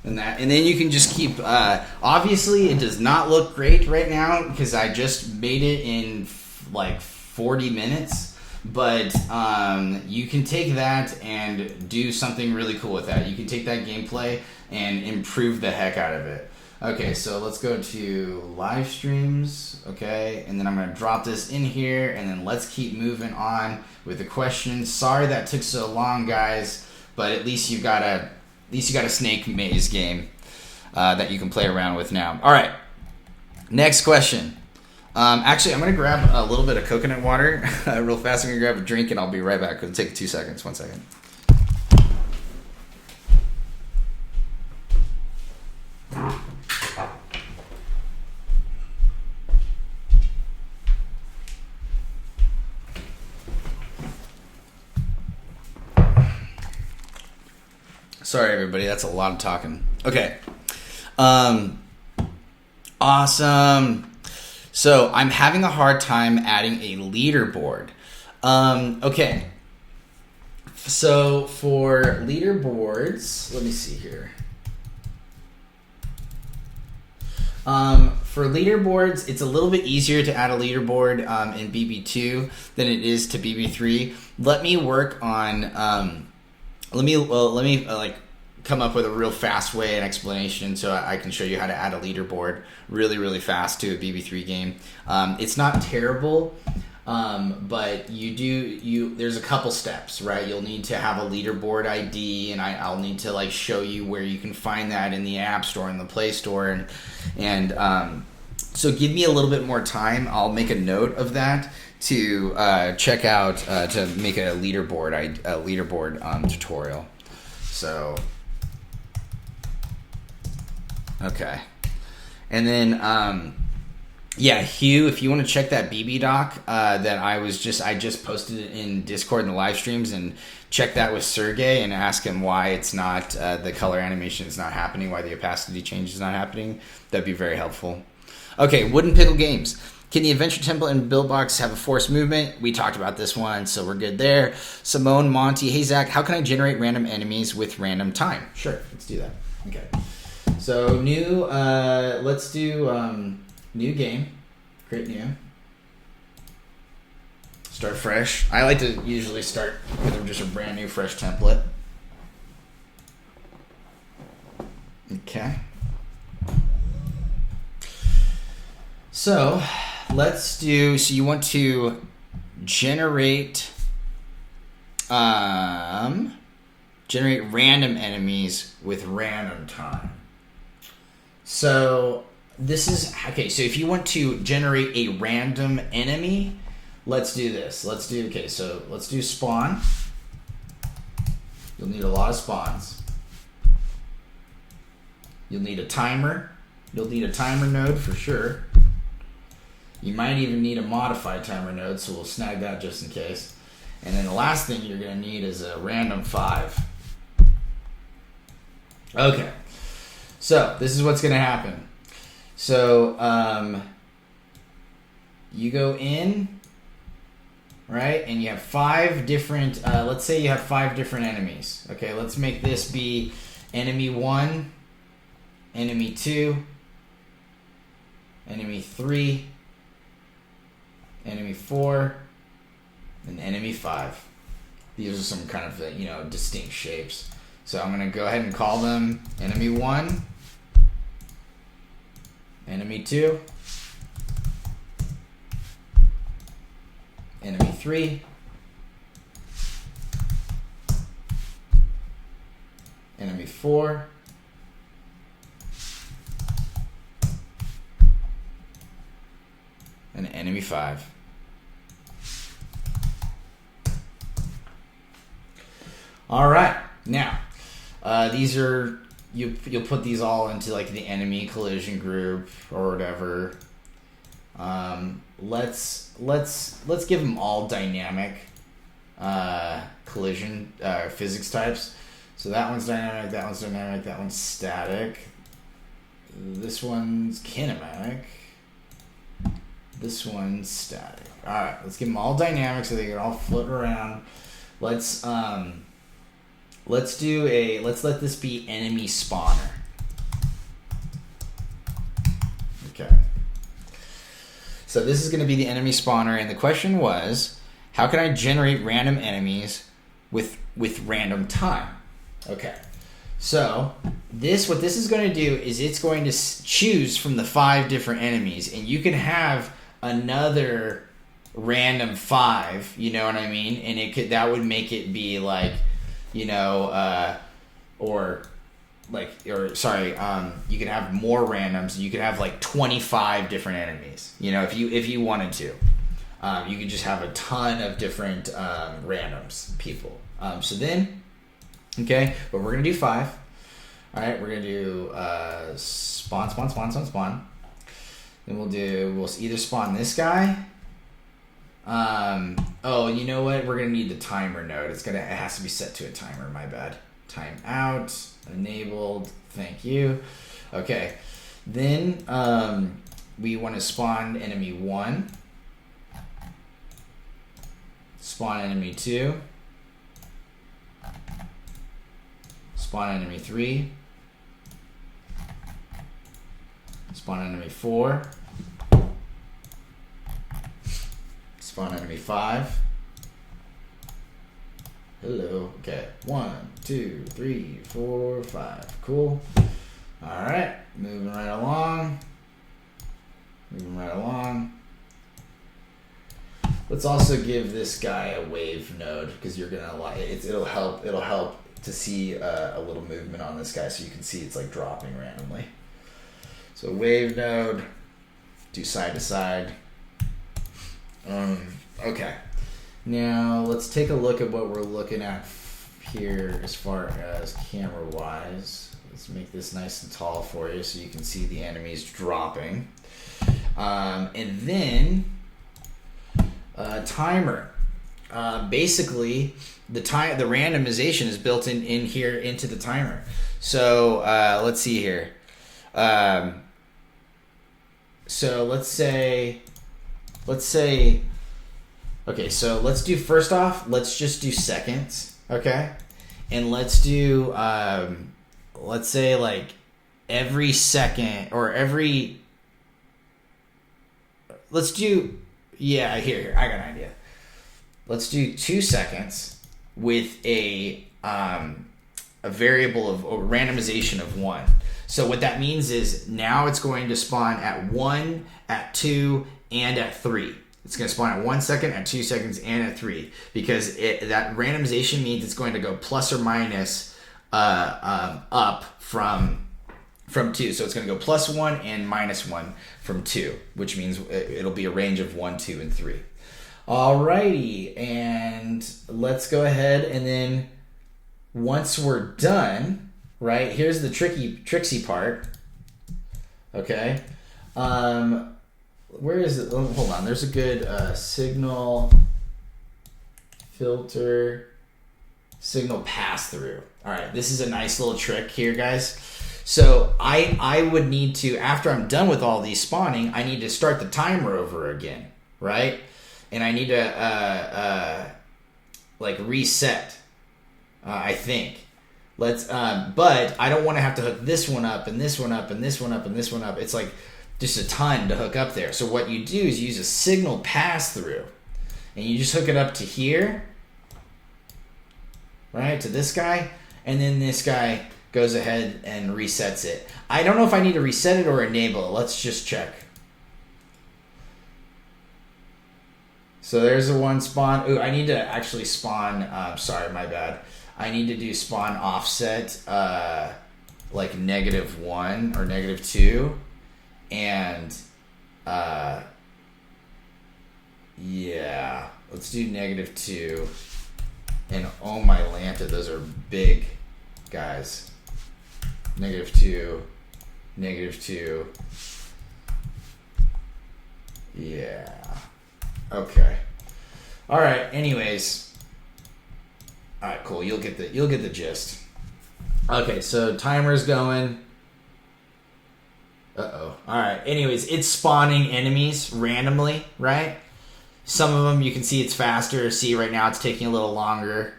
And then you can just keep. Obviously, it does not look great right now because I just made it in like 40 minutes. But you can take that and do something really cool with that. You can take that gameplay and improve the heck out of it. Okay, so let's go to live streams, okay, and then I'm going to drop this in here, and then let's keep moving on with the questions. Sorry that took so long, guys, but at least you got a snake maze game that you can play around with now. All right, next question. Actually, I'm going to grab a little bit of coconut water real fast. I'm going to grab a drink, and I'll be right back. It'll take 2 seconds. 1 second. Sorry, everybody. That's a lot of talking. Okay. Awesome. So I'm having a hard time adding a leaderboard. Okay. So for leaderboards, let me see here. For leaderboards, it's a little bit easier to add a leaderboard in BB2 than it is to BB3. Let me work on. Let me come up with a real fast way and explanation so I can show you how to add a leaderboard really, really fast to a BB3 game. It's not terrible, but there's a couple steps, right? You'll need to have a leaderboard ID, and I'll need to show you where you can find that in the App Store and the Play Store, and so give me a little bit more time. I'll make a note of that to check out to make a leaderboard tutorial. So okay, and then Yeah, Hugh, if you want to check that BB doc that I just posted it in Discord in the live streams, and check that with Sergey and ask him why it's not the color animation is not happening, why the opacity change is not happening. That'd be very helpful. Okay, Wooden Pickle Games. Can the adventure template in Buildbox have a forced movement? We talked about this one, so we're good there. Simone, Monty, hey Zach, how can I generate random enemies with random time? Sure, let's do that. Okay. So new, let's do new game. Create new. Start fresh. I like to usually start with just a brand new fresh template. Okay. So let's do, so you want to generate generate random enemies with random time. So this is, okay, so if you want to generate a random enemy, let's do this. Let's do, okay, so let's do spawn. You'll need a lot of spawns. You'll need a timer. You'll need a timer node for sure. You might even need a modified timer node, so we'll snag that just in case. And then the last thing you're going to need is a random 5. Okay, so this is what's going to happen. So you go in, right, and you have 5 different, let's say you have 5 different enemies. Okay, let's make this be enemy 1, enemy 2, enemy 3, enemy 4, and enemy 5. These are some kind of, distinct shapes. So I'm going to go ahead and call them enemy 1, enemy 2, enemy 3, enemy 4, and enemy 5. All right, now these are, you'll put these all into like the enemy collision group or whatever. Let's give them all dynamic collision physics types. So that one's dynamic, that one's dynamic, that one's static. This one's kinematic. This one's static. All right, let's give them all dynamic so they can all float around. Let's let this be enemy spawner. Okay. So this is going to be the enemy spawner, and the question was, how can I generate random enemies with random time? Okay. So what this is going to do is it's going to choose from the 5 different enemies, and you can have another random 5, you know what I mean? And that would make it be like, you could have more randoms. You could have like 25 different enemies, if you wanted to. You could just have a ton of different randoms people. So then, okay, but we're gonna do 5. All right, we're gonna do spawn. Then we'll either spawn this guy. Oh, you know what? We're gonna need the timer node. It has to be set to a timer. My bad. Time out. Enabled. Thank you. Okay. Then we want to spawn enemy 1. Spawn enemy 2. Spawn enemy 3. Spawn enemy 4. Spawn enemy 5. Hello. Okay. 1, 2, 3, 4, 5. Cool. Alright. Moving right along. Let's also give this guy a wave node, because you're gonna like it'll help to see a little movement on this guy, so you can see it's like dropping randomly. So wave node, do side to side. Okay. Now let's take a look at what we're looking at here as far as camera wise. Let's make this nice and tall for you so you can see the enemies dropping. And then timer. Basically, the randomization is built in here into the timer. So let's see here. So let's say, okay, so let's do, first off, let's just do seconds, okay? And let's do, let's say like every second or every, let's do, yeah, here, I got an idea. Let's do 2 seconds with a variable of a randomization of 1. So what that means is now it's going to spawn at 1, at 2, and at 3. It's going to spawn at 1 second, at 2 seconds, and at 3, because that randomization means it's going to go plus or minus up from 2. So it's going to go plus 1 and minus 1 from 2, which means it'll be a range of 1, 2, and 3. Alrighty, and let's go ahead, and then once we're done, right, here's the tricksy part, okay, where is it? Oh, hold on, there's a good signal filter, signal pass-through. Alright, this is a nice little trick here, guys. So I would need to, after I'm done with all these spawning, I need to start the timer over again, right? And I need to like reset, I think. Let's but I don't want to have to hook this one up and this one up and this one up and this one up. It's like just a ton to hook up there. So what you do is use a signal pass through, and you just hook it up to here, right, to this guy, and then this guy goes ahead and resets it. I don't know if I need to reset it or enable it. Let's just check. So there's the one spawn. Ooh, I need to actually spawn, sorry, my bad. I need to do spawn offset like -1 or -2. And yeah, let's do -2. And oh my Lanta, those are big guys. -2, -2. Yeah. Okay. All right. Anyways. All right. Cool. You'll get the gist. Okay. So timer's going. Uh-oh. All right. Anyways, it's spawning enemies randomly, right? Some of them you can see it's faster. See right now it's taking a little longer.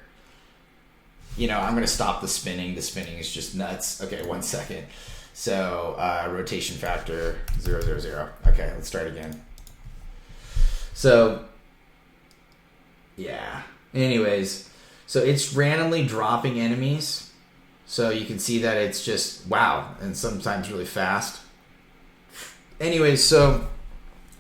You know, I'm gonna stop the spinning. The spinning is just nuts. Okay. 1 second. So rotation factor 0, 0, 0. Okay. Let's start again. So, yeah. Anyways, so it's randomly dropping enemies. So you can see that it's just, wow, and sometimes really fast. Anyways, so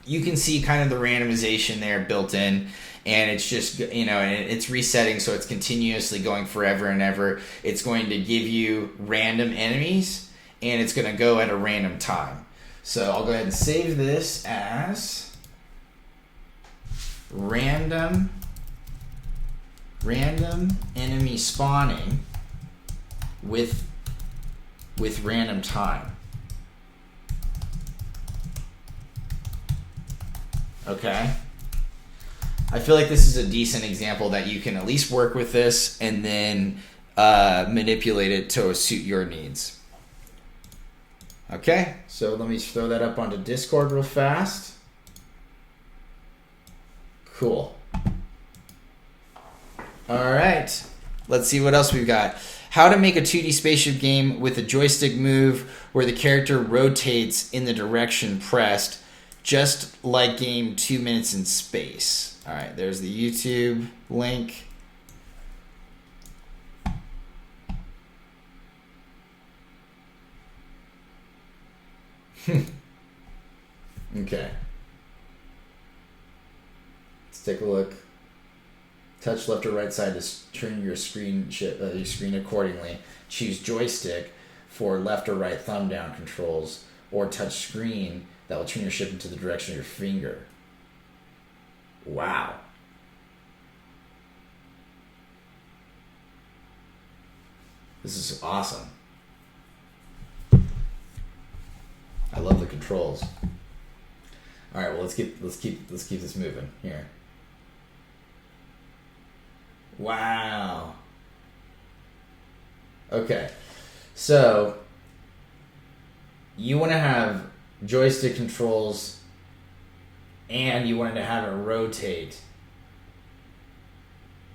you can see kind of the randomization there built in. And it's just, you know, and it's resetting, so it's continuously going forever and ever. It's going to give you random enemies, and it's going to go at a random time. So I'll go ahead and save this as random enemy spawning with random time. Okay, I feel like this is a decent example that you can at least work with this and then manipulate it to suit your needs. Okay, so let me throw that up onto Discord real fast. Cool. All right. Let's see what else we've got. How to make a 2D spaceship game with a joystick move where the character rotates in the direction pressed, just like game 2 Minutes in Space. All right, there's the YouTube link. Okay. Take a look. Touch left or right side to turn your screen accordingly. Choose joystick for left or right thumb down controls, or touch screen that will turn your ship into the direction of your finger. Wow. This is awesome. I love the controls. All right, well let's keep this moving here. Wow. Okay, so you want to have joystick controls, and you wanted to have it rotate.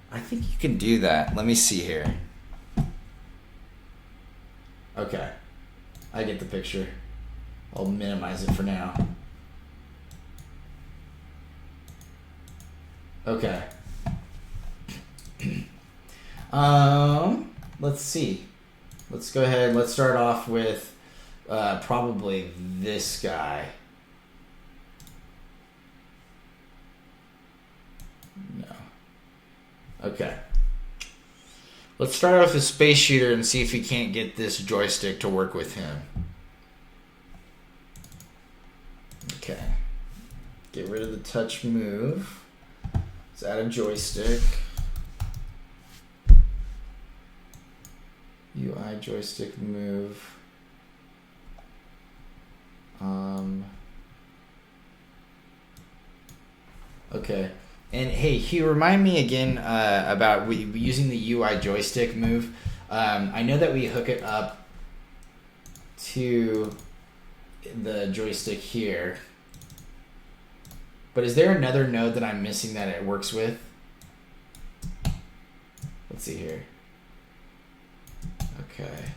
I think you can do that. Let me see here. Okay, I get the picture. I'll minimize it for now. Okay. Let's see. Let's go ahead. Let's start off with probably this guy. No. Okay. Let's start off with Space Shooter and see if we can't get this joystick to work with him. Okay. Get rid of the touch move. Let's add a joystick. UI joystick move. Okay. And hey, Hugh, remind me again about using the UI joystick move. I know that we hook it up to the joystick here. But is there another node that I'm missing that it works with? Let's see here. Okay.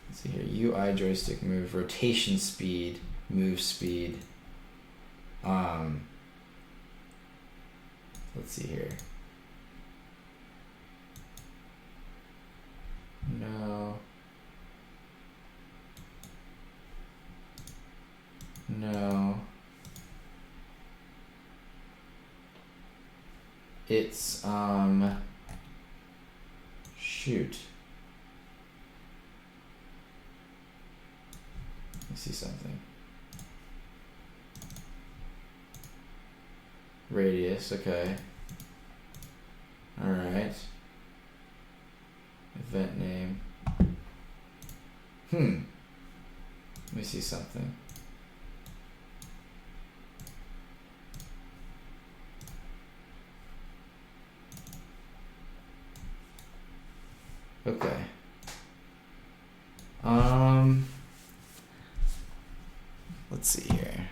Let's see here. UI joystick move, rotation speed, move speed. Let's see here. No. No. It's, shoot. Let me see something. Radius, okay. Alright. Event name. Let me see something. Okay. Let's see here.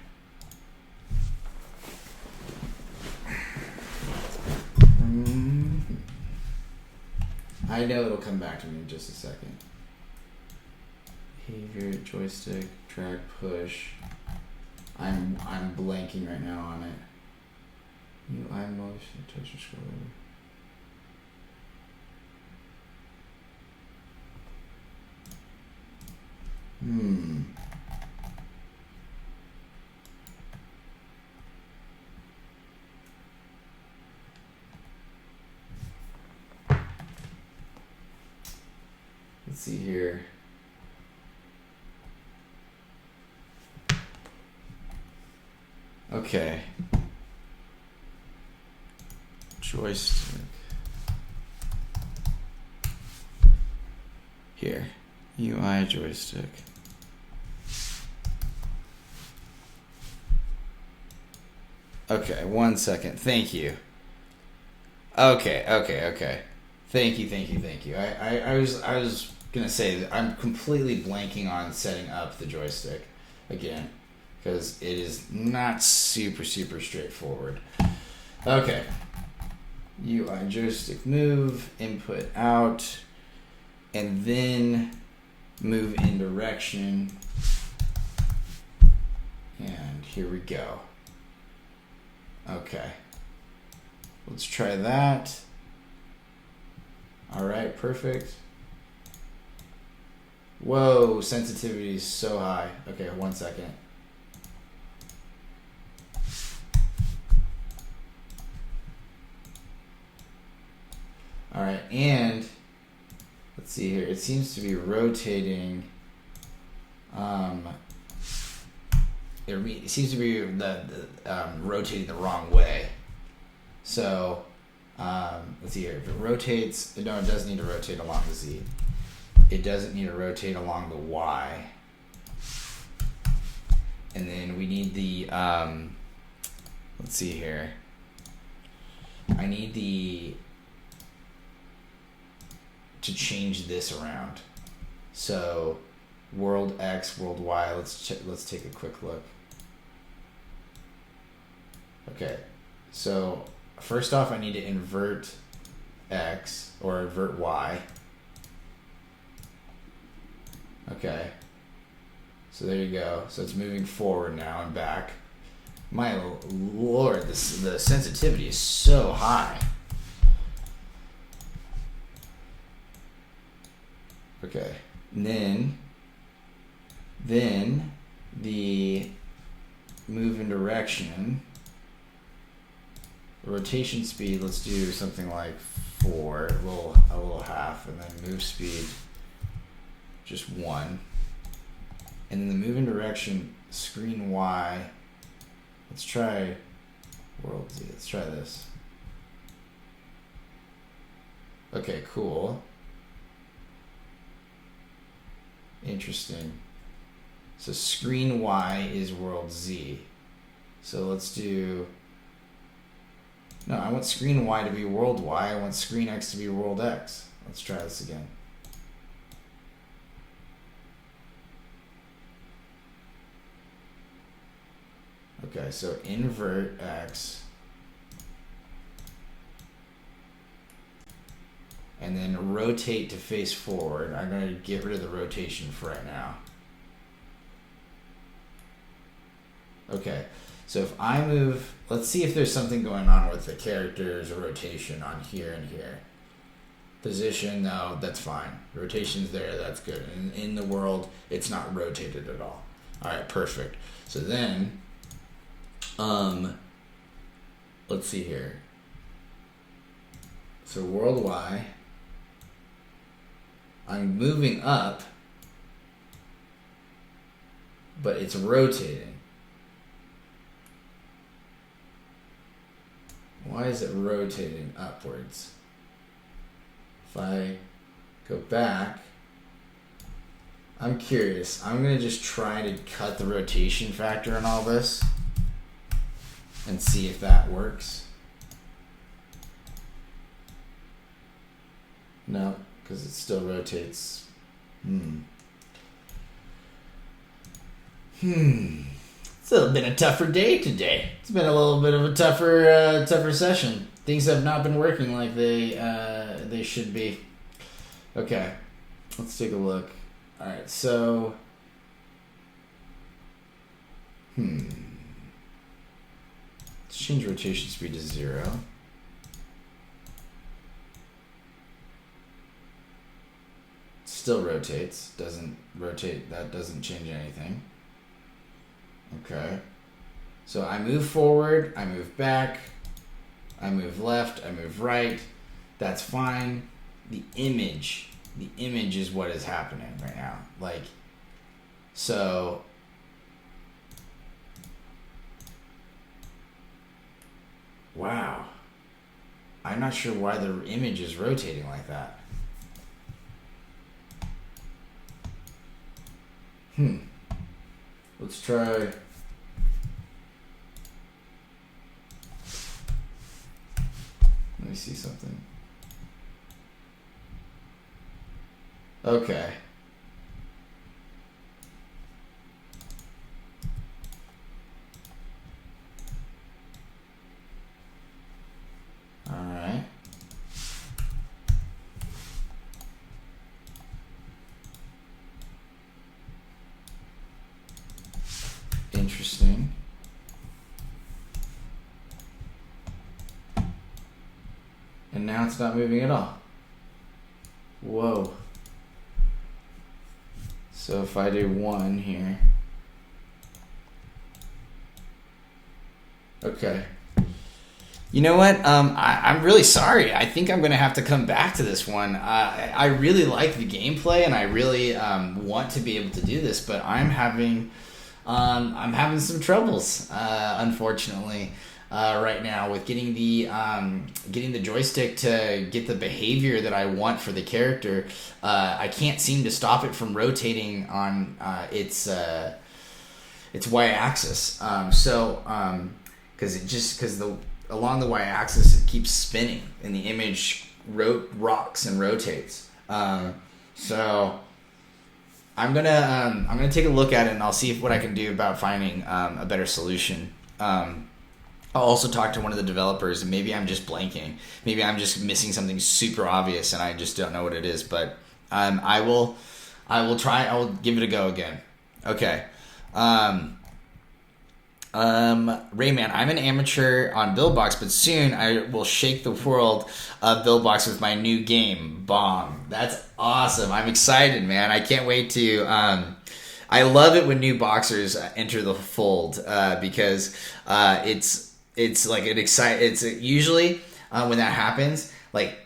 I know it'll come back to me in just a second. Behavior, joystick, drag, push. I'm blanking right now on it. UI motion, touch and scroll. Let's see here. Okay. Joystick. Here. UI joystick. Okay, 1 second. Thank you. Okay. Thank you. I was gonna say that I'm completely blanking on setting up the joystick again because it is not super straightforward. Okay. UI joystick move, input out, and then move in direction. And here we go. Okay. Let's try that. All right, perfect. Whoa, sensitivity is so high. Okay, 1 second. All right, and let's see here. It seems to be rotating. It seems to be rotating the wrong way. So let's see here. If it rotates, no, it doesn't need to rotate along the Z. It doesn't need to rotate along the Y. And then we need the, let's see here. I need to change this around. So world X, world Y, let's take a quick look. Okay, so first off, I need to invert X or invert Y. Okay, so there you go. So it's moving forward now and back. My lord, the sensitivity is so high. Okay, and then the move in direction, rotation speed, let's do something like 4, a little half, and then move speed just 1. And then the move in direction, screen Y, let's try world Z, let's try this. Okay, cool. Interesting. So screen Y is world Z. So let's do, no, I want screen Y to be world Y. I want screen X to be world X. Let's try this again. Okay, so invert X. And then rotate to face forward. I'm going to get rid of the rotation for right now. Okay, so if I move, let's see if there's something going on with the character's rotation on here and here. Position, no, that's fine. Rotation's there, that's good. And in the world, it's not rotated at all. All right, perfect. So then, let's see here. So world Y, I'm moving up, but it's rotating. Why is it rotating upwards? If I go back, I'm curious. I'm going to just try to cut the rotation factor in all this and see if that works. No, because it still rotates. It's been a tougher day today. It's been a little bit of a tougher session. Things have not been working like they should be. Okay, let's take a look. All right, so let's change rotation speed to 0. Still rotates. Doesn't rotate. That doesn't change anything. Okay, so I move forward, I move back, I move left, I move right. That's fine. The image is what is happening right now. Like, so wow, I'm not sure why the image is rotating like that. Let's try. Let me see something. Okay. All right. Interesting. And now it's not moving at all. Whoa. So if I do 1 here. Okay. You know what? I'm really sorry. I think I'm going to have to come back to this one. I really like the gameplay and I really want to be able to do this, but I'm having some troubles, unfortunately, right now with getting the joystick to get the behavior that I want for the character. I can't seem to stop it from rotating on its it's y-axis. Because along the y-axis it keeps spinning and the image rocks and rotates. So I'm gonna take a look at it and I'll see what I can do about finding a better solution. I'll also talk to one of the developers, and maybe I'm just blanking. Maybe I'm just missing something super obvious and I just don't know what it is. But I will try. I will give it a go again. Okay. Rayman, I'm an amateur on Buildbox, but soon I will shake the world of Buildbox with my new game, Bomb. That's awesome. I'm excited, man. I can't wait to... I love it when new boxers enter the fold because it's like it's usually when that happens, like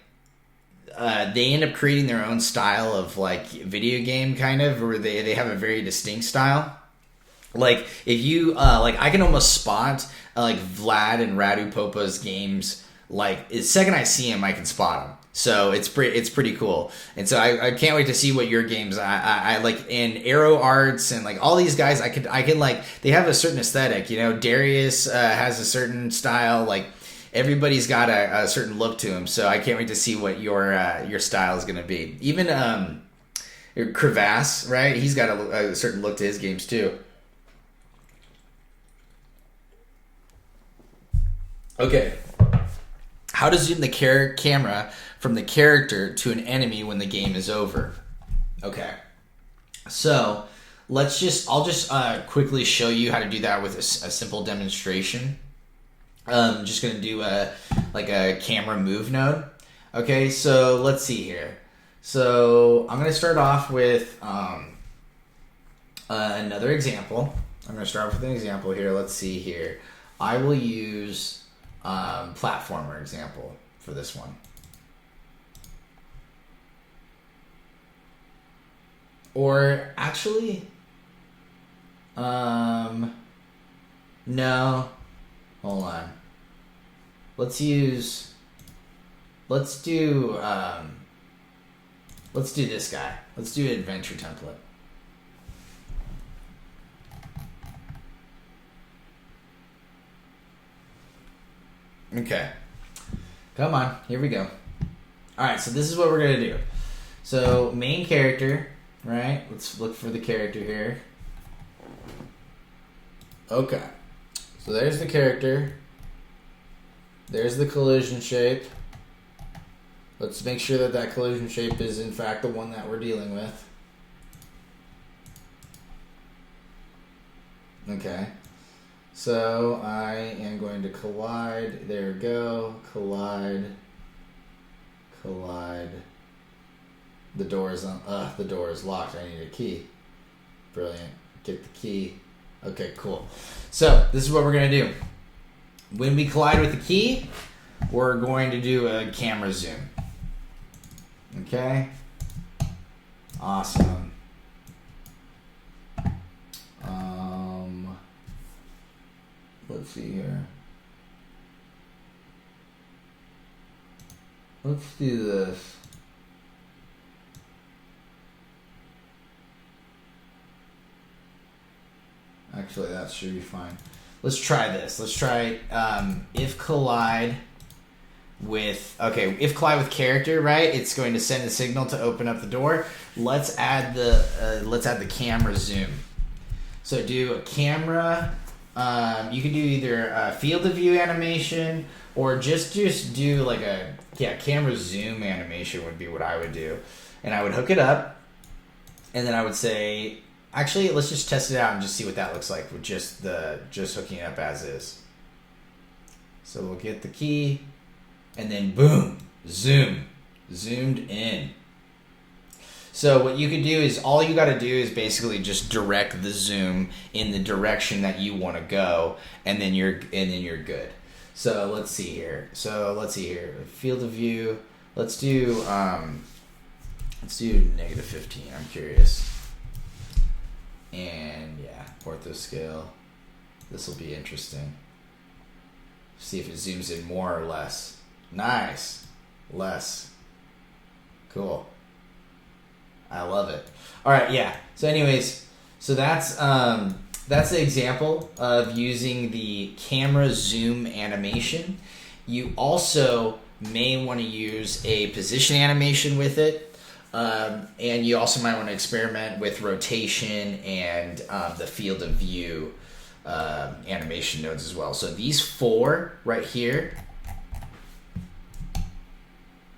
they end up creating their own style of like video game kind of, or they have a very distinct style. Like if you like, I can almost spot like Vlad and Radu Popa's games. Like the second I see him, I can spot him. So it's pretty cool. And so I can't wait to see what your games I like. And Arrow Arts and like all these guys, I can like, they have a certain aesthetic. You know, Darius has a certain style. Like everybody's got a certain look to him. So I can't wait to see what your style is gonna be. Even Crevasse, right? He's got a certain look to his games too. Okay. How to zoom the camera from the character to an enemy when the game is over. Okay. So I'll just quickly show you how to do that with a simple demonstration. I'm just going to do a camera move node. Okay, so let's see here. So I'm going to start off with another example. I'm going to start with an example here. Let's see here. I will use platformer example for this one. Or actually, no, hold on. Let's do this guy. Let's do an adventure template. Okay. Come on. Here we go. Alright, so this is what we're going to do. So, main character, right? Let's look for the character here. Okay. So there's the character. There's the collision shape. Let's make sure that collision shape is in fact the one that we're dealing with. Okay. So I am going to collide. There we go. Collide. The door is locked. I need a key. Brilliant. Get the key. Okay, cool. So this is what we're gonna do. When we collide with the key, we're going to do a camera zoom. Okay. Awesome. Let's see here. Let's do this. Actually, that should be fine. Let's try this. Let's try if collide with character, right? It's going to send a signal to open up the door. Let's add the camera zoom. So do a camera. You can do either a field of view animation or just do like a camera zoom animation would be what I would do. And I would hook it up and then I would say, actually, let's just test it out and just see what that looks like with just hooking it up as is. So we'll get the key and then boom, zoomed in. So what you could do is all you got to do is basically just direct the zoom in the direction that you want to go, and then you're good. So let's see here. Field of view. Let's do -15. I'm curious. And yeah, ortho scale. This will be interesting. See if it zooms in more or less. Nice. Less. Cool. I love it. All right, yeah. So anyways, so that's that's the example of using the camera zoom animation. You also may want to use a position animation with it. And you also might want to experiment with rotation and the field of view animation nodes as well. So these 4 right here,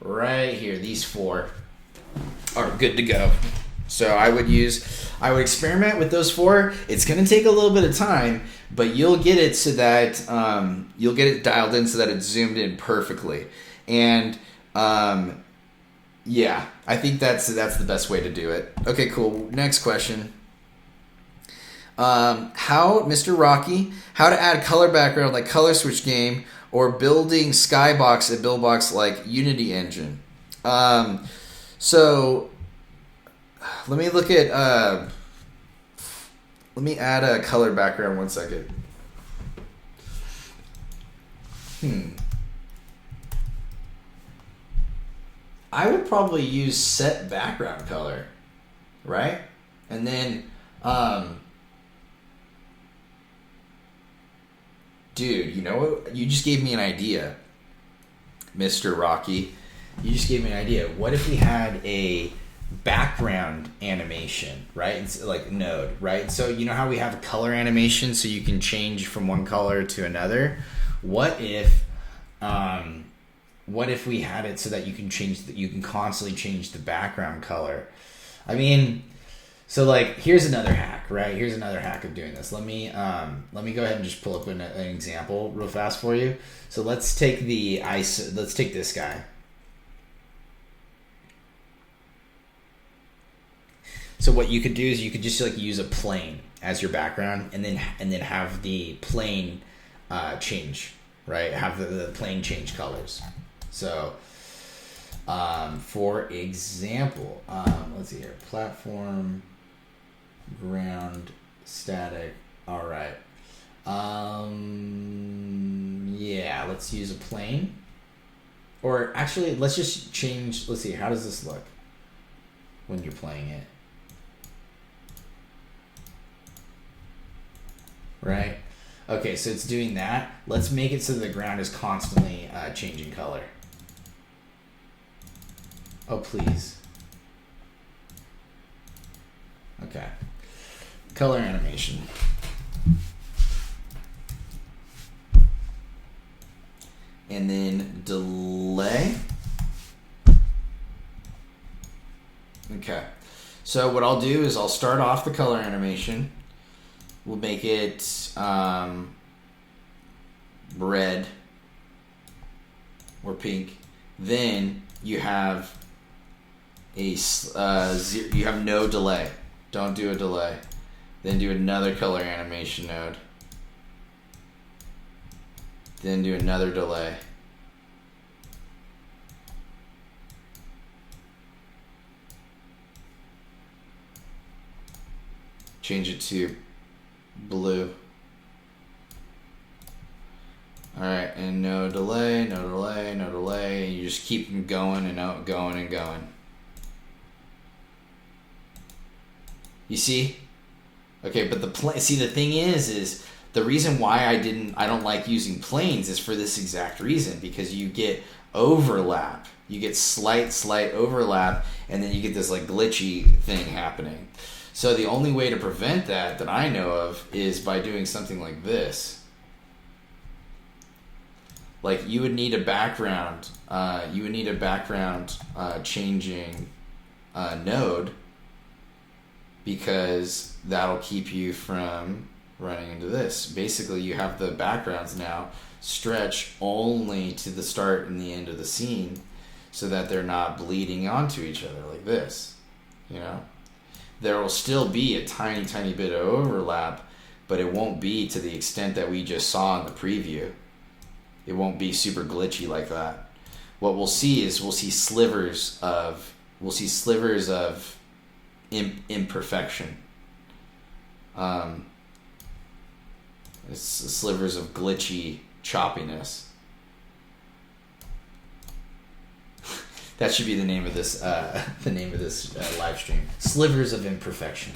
these 4 are good to go. So I would experiment with those 4. It's going to take a little bit of time, but you'll get it so that you'll get it dialed in so that it's zoomed in perfectly. And yeah, I think that's the best way to do it. Okay, cool. Next question. Mr. Rocky, how to add color background like color switch game or building skybox at Buildbox like Unity engine. So let me look at let me add a color background 1 second. I would probably use set background color, right? And then dude, you know what? You just gave me an idea, Mr. Rocky. You just gave me an idea. What if we had a background animation, right? It's like node, right? So you know how we have a color animation so you can change from one color to another? What if we had it so that you can constantly change the background color? I mean, so like here's another hack, right? Here's another hack of doing this. Let me go ahead and just pull up an example real fast for you. So let's take let's take this guy. So what you could do is you could just like use a plane as your background and then have the plane change, right? Have the plane change colors. So for example, let's see here, platform, ground, static. All right. Yeah, let's use a plane. Or actually, let's just change, let's see, how does this look when you're playing it? Right? Okay, so it's doing that. Let's make it so the ground is constantly changing color. Oh, please. Okay. Color animation. And then delay. Okay. So what I'll do is I'll start off the color animation. We'll make it red or pink. Then you have you have no delay. Don't do a delay. Then do another color animation node. Then do another delay. Change it to blue. Alright, and no delay, no delay, no delay. You just keep them going and out, going and going. You see? Okay, but the thing is the reason why I don't like using planes is for this exact reason, because you get overlap. You get slight overlap, and then you get this like glitchy thing happening. So the only way to prevent that I know of is by doing something like this. Like you would need a background. Changing node, because that'll keep you from running into this. Basically, you have the backgrounds now stretch only to the start and the end of the scene, so that they're not bleeding onto each other like this. You know, there will still be a tiny bit of overlap, but it won't be to the extent that we just saw in the preview. It won't be super glitchy like that. What we'll see is slivers of imperfection. It's slivers of glitchy choppiness. That should be the name of this live stream. Slivers of imperfection.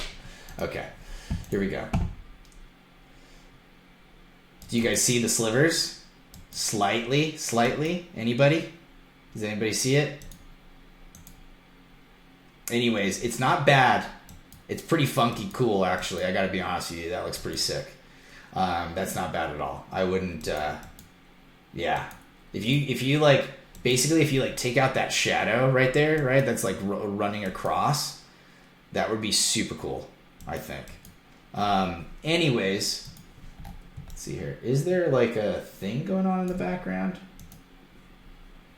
Okay, here we go. Do you guys see the slivers? Slightly. Anybody? Does anybody see it? Anyways, it's not bad. It's pretty funky cool, actually. I gotta be honest with you. That looks pretty sick. That's not bad at all. I wouldn't, yeah. If you like, basically if you like take out that shadow right there, right? That's like running across. That would be super cool, I think. Anyways, let's see here. Is there like a thing going on in the background?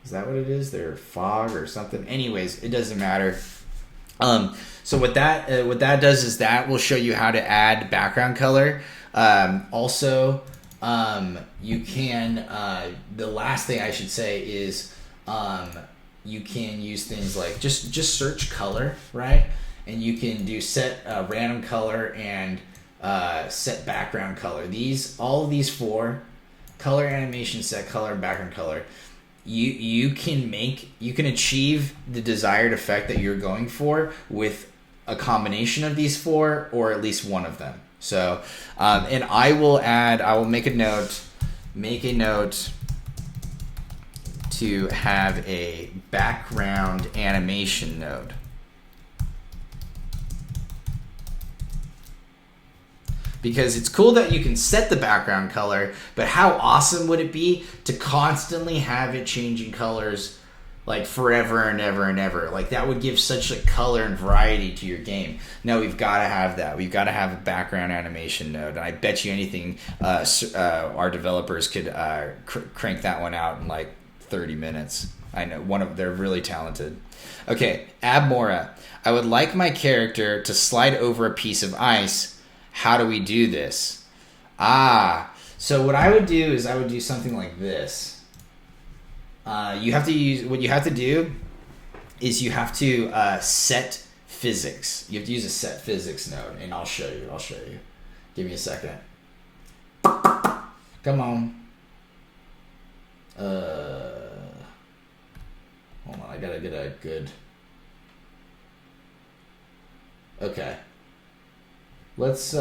Is that what it is? There fog or something? Anyways, it doesn't matter. So what that does is that will show you how to add background color. Also, you can, the last thing I should say is, you can use things like just search color, right? And you can do set random color and set background color. All of these four, color, animation, set color, and background color, you can achieve the desired effect that you're going for with a combination of these four, or at least one of them. So, and I will make a note to have a background animation node. Because it's cool that you can set the background color, but how awesome would it be to constantly have it changing colors like forever and ever and ever? Like that would give such a color and variety to your game. No, we've got to have that. We've got to have a background animation node. And I bet you anything our developers could crank that one out in like 30 minutes. I know they're really talented. Okay, Abmora. I would like my character to slide over a piece of ice. How do we do this? So what I would do is I would do something like this. What you have to do is you have to set physics. You have to use a set physics node, and I'll show you. Give me a second. Come on. Hold on, I gotta get a good. Okay. Let's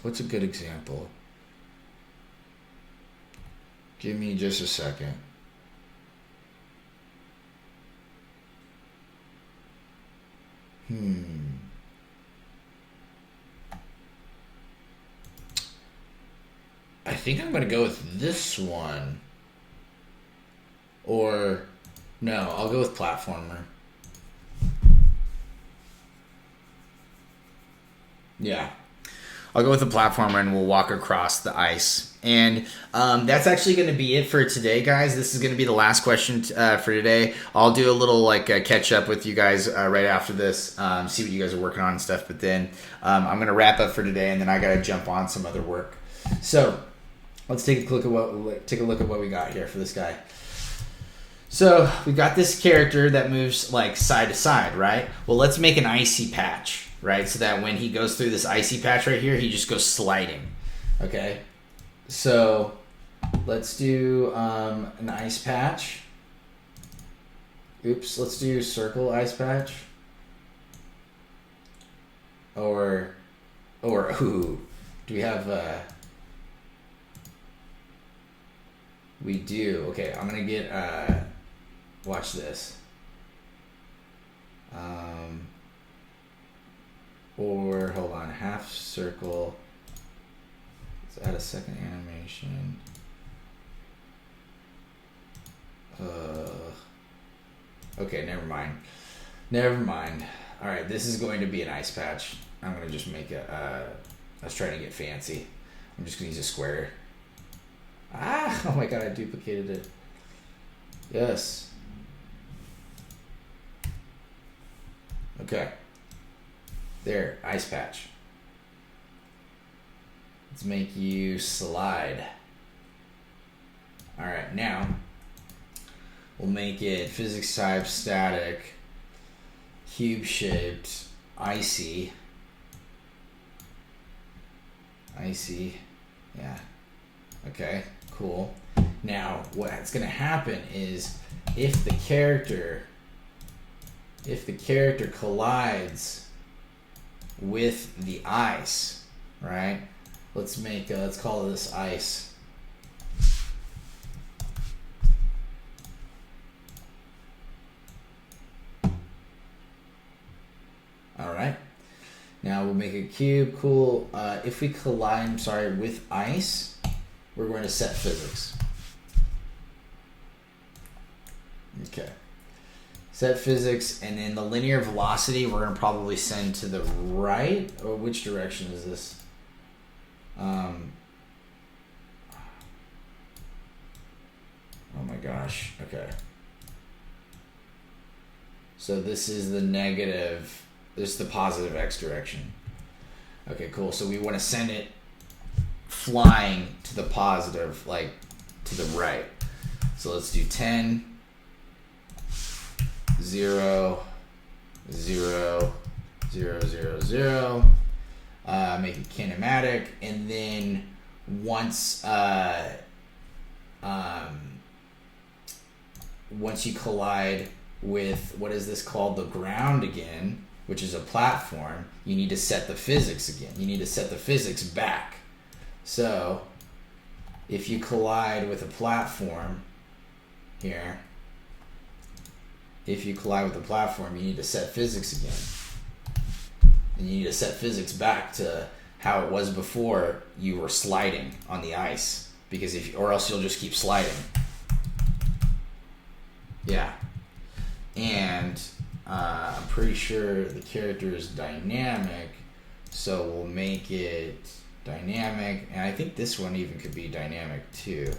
what's a good example? Give me just a second. I think I'm gonna go with this one. Or no, I'll go with platformer. Yeah, I'll go with the platformer and we'll walk across the ice. And that's actually going to be it for today, guys. This is going to be the last question for today. I'll do a little like catch up with you guys right after this, see what you guys are working on and stuff. But then I'm going to wrap up for today, and then I got to jump on some other work. So let's take a look at what we got here for this guy. So we got this character that moves like side to side, right? Well, let's make an icy patch. Right, so that when he goes through this icy patch right here, he just goes sliding. Okay, so let's do an ice patch. Oops, let's do circle ice patch. Or ooh, do we have we do. Okay, I'm gonna get watch this. Or hold on, half circle. Let's add a second animation. Okay, never mind. All right, this is going to be an ice patch. I'm gonna just make it. I was trying to get fancy. I'm just gonna use a square. Oh my god, I duplicated it. Yes. Okay. There, ice patch. Let's make you slide. All right, now we'll make it physics type static, cube shaped, icy. Yeah. Okay, cool. Now, what's gonna happen is if the character collides with the ice, right? Let's make, let's call this ice. All right. Now we'll make a cube. Cool. If we collide, with ice, we're going to set physics. Okay. Set physics, and then the linear velocity we're going to probably send to the right. Or which direction is this? Oh my gosh. Okay. So this is the negative. This is the positive x direction. Okay, cool. So we want to send it flying to the positive, like to the right. So let's do 10, 0, 0, 0, 0, 0. Make it kinematic, and then once you collide with, what is this called, the ground again, which is a platform, you need to set the physics again. You need to set the physics back. So if you collide with a platform here, if you collide with the platform, you need to set physics again. And you need to set physics back to how it was before you were sliding on the ice, because or else you'll just keep sliding. Yeah. And I'm pretty sure the character is dynamic, so we'll make it dynamic, and I think this one even could be dynamic too.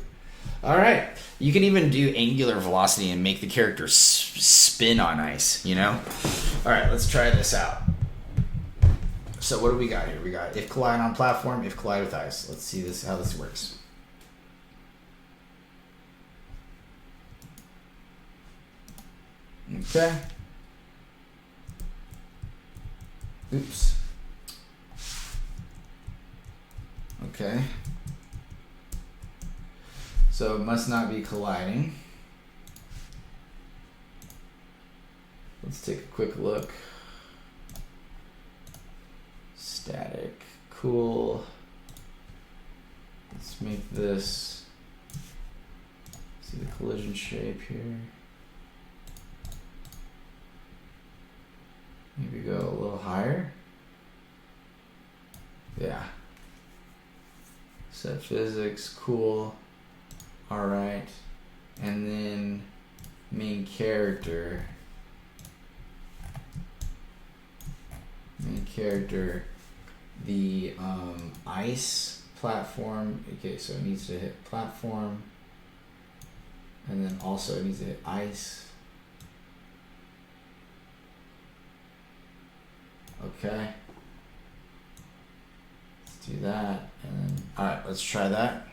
All right, you can even do angular velocity and make the character spin on ice, you know? All right, let's try this out. So what do we got here? We got if collide on platform, if collide with ice. Let's see how this works. Okay. Oops. Okay. So it must not be colliding. Let's take a quick look. Static. Cool. Let's make this. See the collision shape here. Maybe go a little higher. Yeah. Set physics, cool. All right. And then main character. Main character, the ice platform. Okay, so it needs to hit platform. And then also it needs to hit ice. Okay. Let's do that. And then, all right, let's try that.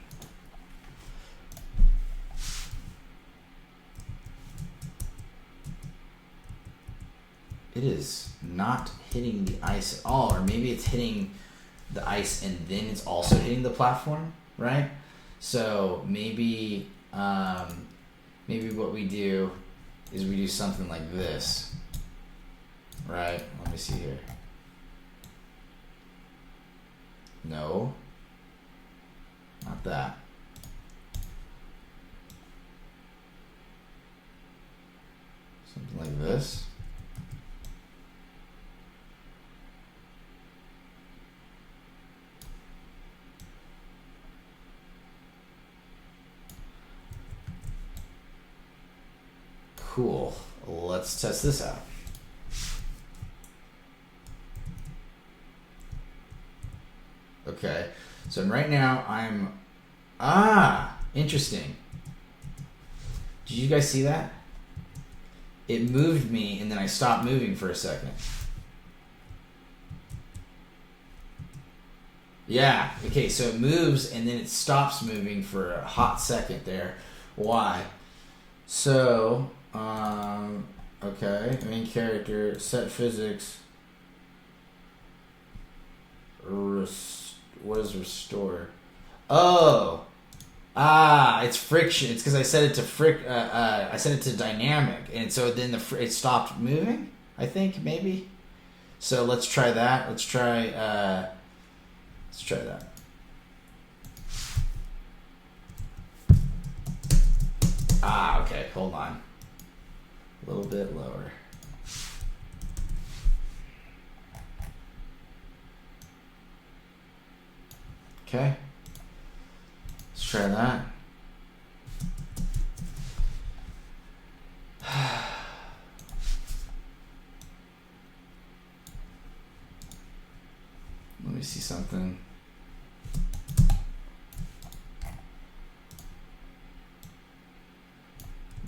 It is not hitting the ice at all, or maybe it's hitting the ice and then it's also hitting the platform, right? So maybe maybe what we do is we do something like this, right? Let me see here. No, not that. Something like this. Cool. Let's test this out. Okay, so right now I'm, interesting. Did you guys see that? It moved me and then I stopped moving for a second. Yeah, okay, so it moves and then it stops moving for a hot second there. Why? So, okay, main character, set physics, what is restore? Oh, it's friction. It's because I set it to I set it to dynamic, and so then it stopped moving. I think maybe. So let's try that. Let's try Let's try that. Ah, okay, hold on. A little bit lower. Okay. Let's try that. Let me see something.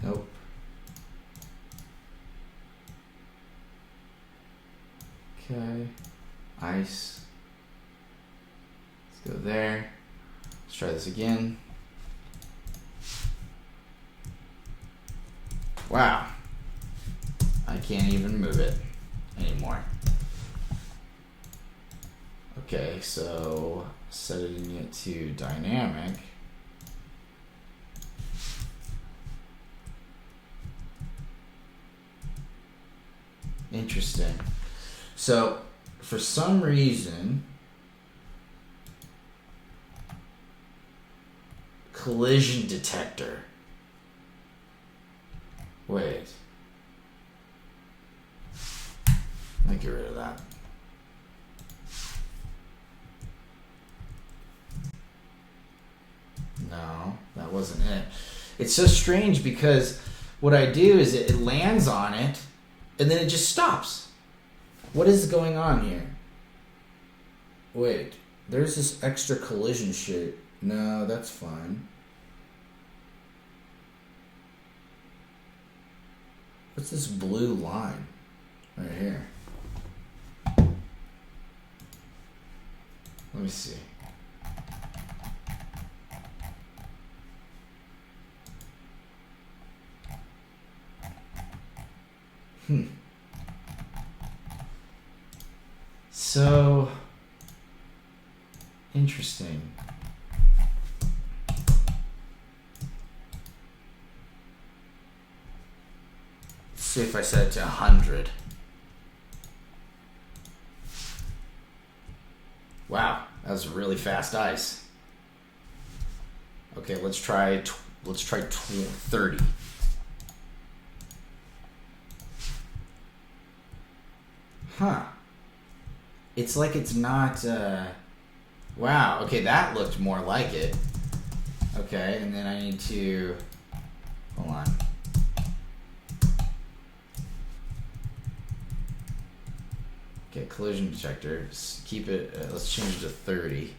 Nope. Okay. Ice. Let's go there. Let's try this again. Wow. I can't even move it anymore. Okay, so setting it to dynamic. Interesting. So for some reason, collision detector. Wait. Let me get rid of that. No, that wasn't it. It's so strange because what I do is it lands on it and then it just stops. What is going on here? Wait, there's this extra collision shape. No, that's fine. What's this blue line right here? Let me see. So interesting. Let's see if I set it to 100. Wow, that was really fast ice. Okay, let's try 30. Huh. It's like it's not, wow, okay, that looked more like it. Okay, and then I need to, hold on. Okay, collision detector, keep it, let's change it to 30.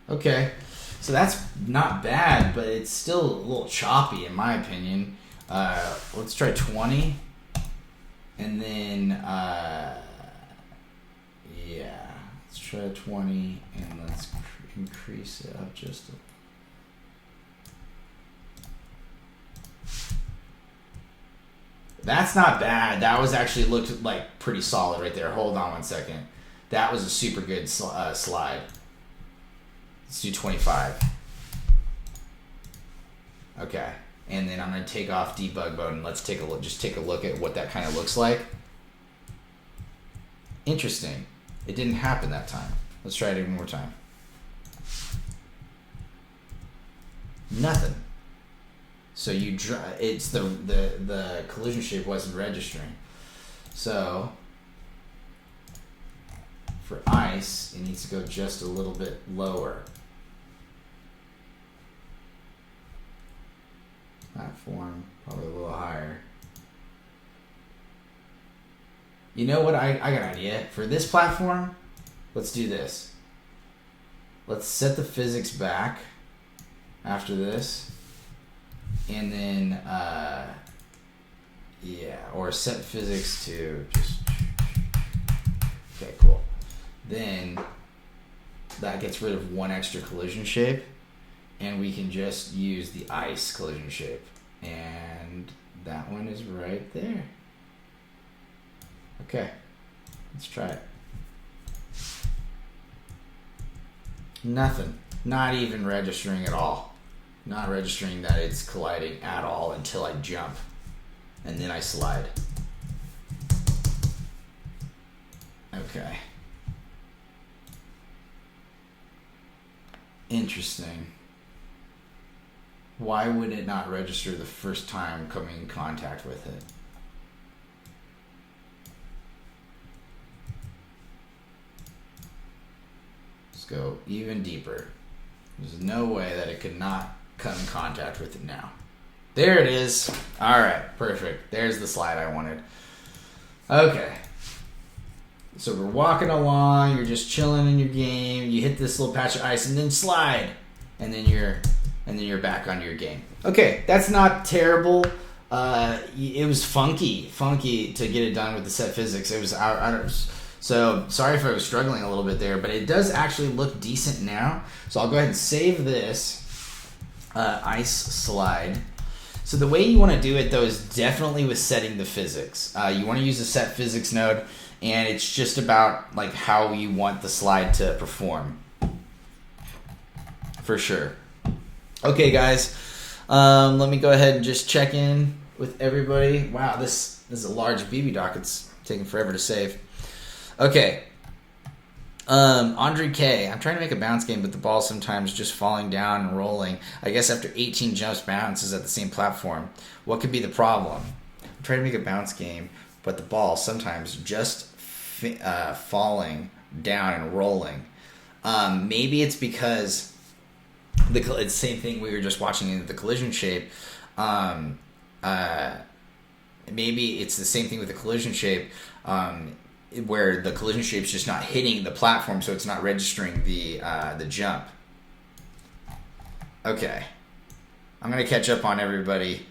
Okay, so that's not bad, but it's still a little choppy in my opinion. Let's try 20, and then yeah, let's try 20, and let's increase it up just a. That's not bad. That was actually looked like pretty solid right there. Hold on one second. That was a super good slide. Let's do 25. Okay. And then I'm going to take off debug mode and let's take a look. Just take a look at what that kind of looks like. Interesting. It didn't happen that time. Let's try it one more time. Nothing. So it's the collision shape wasn't registering. So for ice, it needs to go just a little bit lower. Platform, probably a little higher. You know what? I got an idea. For this platform, let's do this. Let's set the physics back after this. And then, yeah, or set physics to just, okay, cool. Then that gets rid of one extra collision shape. And we can just use the ice collision shape. And that one is right there. Okay, let's try it. Nothing. Not even registering at all. Not registering that it's colliding at all until I jump. And then I slide. Okay. Interesting. Why would it not register the first time coming in contact with it? Let's go even deeper. There's no way that it could not come in contact with it now. There it is. All right, perfect. There's the slide I wanted. Okay. So we're walking along, you're just chilling in your game, you hit this little patch of ice and then slide. And then you're back onto your game. Okay, that's not terrible. It was funky to get it done with the set physics. It was so sorry if I was struggling a little bit there, but it does actually look decent now. So I'll go ahead and save this ice slide. So the way you want to do it though is definitely with setting the physics. You want to use the set physics node, and it's just about like how you want the slide to perform. For sure. Okay, guys. Let me go ahead and just check in with everybody. Wow, this is a large BB dock. It's taking forever to save. Okay. Andre K. I'm trying to make a bounce game, but the ball sometimes just falling down and rolling. I guess after 18 jumps, bounces at the same platform. What could be the problem? I'm trying to make a bounce game, but the ball sometimes just falling down and rolling. Maybe it's because it's the same thing we were just watching in the collision shape. Maybe it's the same thing with the collision shape, where the collision shape's just not hitting the platform, so it's not registering the jump. Okay, I'm gonna catch up on everybody.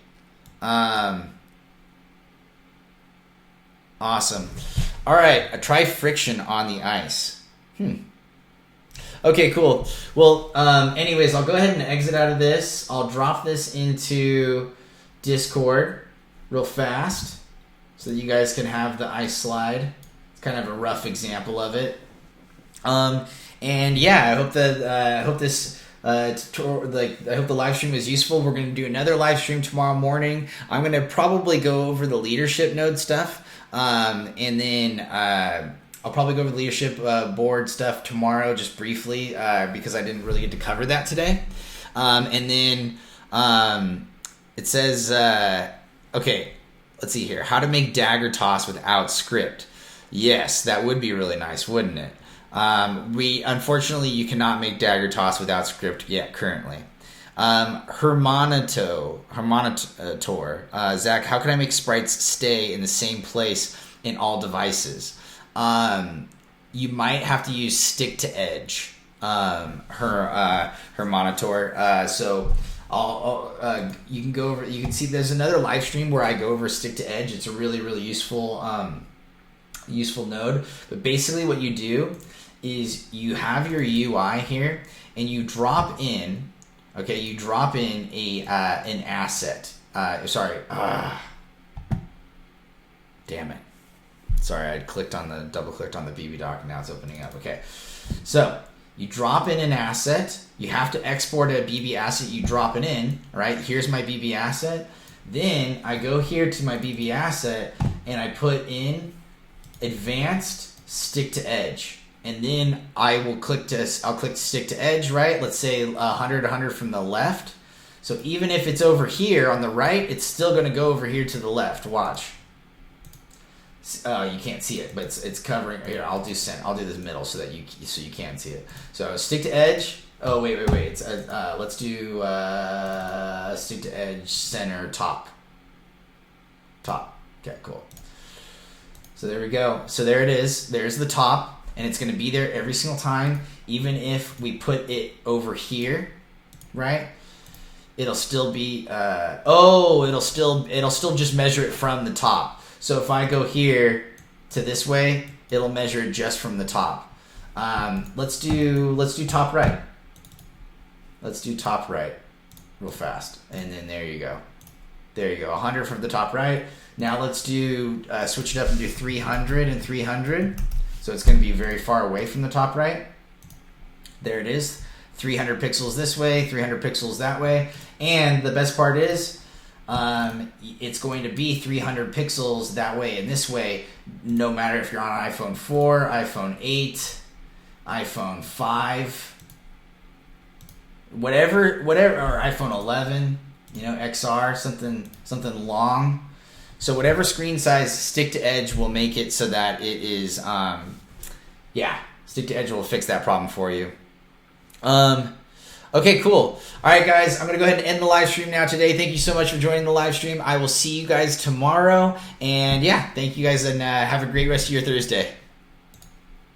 Awesome. All right, try friction on the ice. Okay, cool. Well, anyways, I'll go ahead and exit out of this. I'll drop this into Discord real fast so that you guys can have the ice slide. It's kind of a rough example of it. And yeah, I hope that I hope the live stream was useful. We're going to do another live stream tomorrow morning. I'm going to probably go over the leadership node stuff, and then I'll probably go over the leadership board stuff tomorrow, just briefly, because I didn't really get to cover that today. And then it says, okay, let's see here. How to make dagger toss without script. Yes, that would be really nice, wouldn't it? Unfortunately, you cannot make dagger toss without script yet currently. Hermanator, Zach, how can I make sprites stay in the same place in all devices? You might have to use stick to edge, Hermanator. So you can go over. You can see there's another live stream where I go over stick to edge. It's a really useful node. But basically, what you do is you have your UI here, and you drop in. Okay, you drop in an asset. Damn it. Sorry, I double clicked on the BB dock, and now it's opening up. Okay, so you drop in an asset. You have to export a BB asset. You drop it in. All right, here's my BB asset. Then I go here to my BB asset, and I put in advanced stick to edge, and then I'll click stick to edge. Right, let's say 100 from the left. So even if it's over here on the right, it's still going to go over here to the left. Watch. You can't see it, but it's covering. Here, I'll do this middle so that you can see it. So stick to edge. Oh wait. It's let's do stick to edge, center, top. Okay, cool. So there we go. So there it is. There's the top, and it's going to be there every single time, even if we put it over here, right? It'll still be. It'll still just measure it from the top. So if I go here to this way, it'll measure it just from the top. Let's do top right. Let's do top right real fast. And then there you go. 100 from the top right. Now let's do switch it up and do 300 and 300. So it's going to be very far away from the top right. There it is. 300 pixels this way, 300 pixels that way. And the best part is, it's going to be 300 pixels that way and this way, no matter if you're on an iPhone 4, iPhone 8, iPhone 5, whatever, or iPhone 11, you know, XR, something long. So whatever screen size, stick to edge will make it so that it is, stick to edge will fix that problem for you. Okay, cool. All right, guys, I'm going to go ahead and end the live stream now today. Thank you so much for joining the live stream. I will see you guys tomorrow. And yeah, thank you guys, and have a great rest of your Thursday.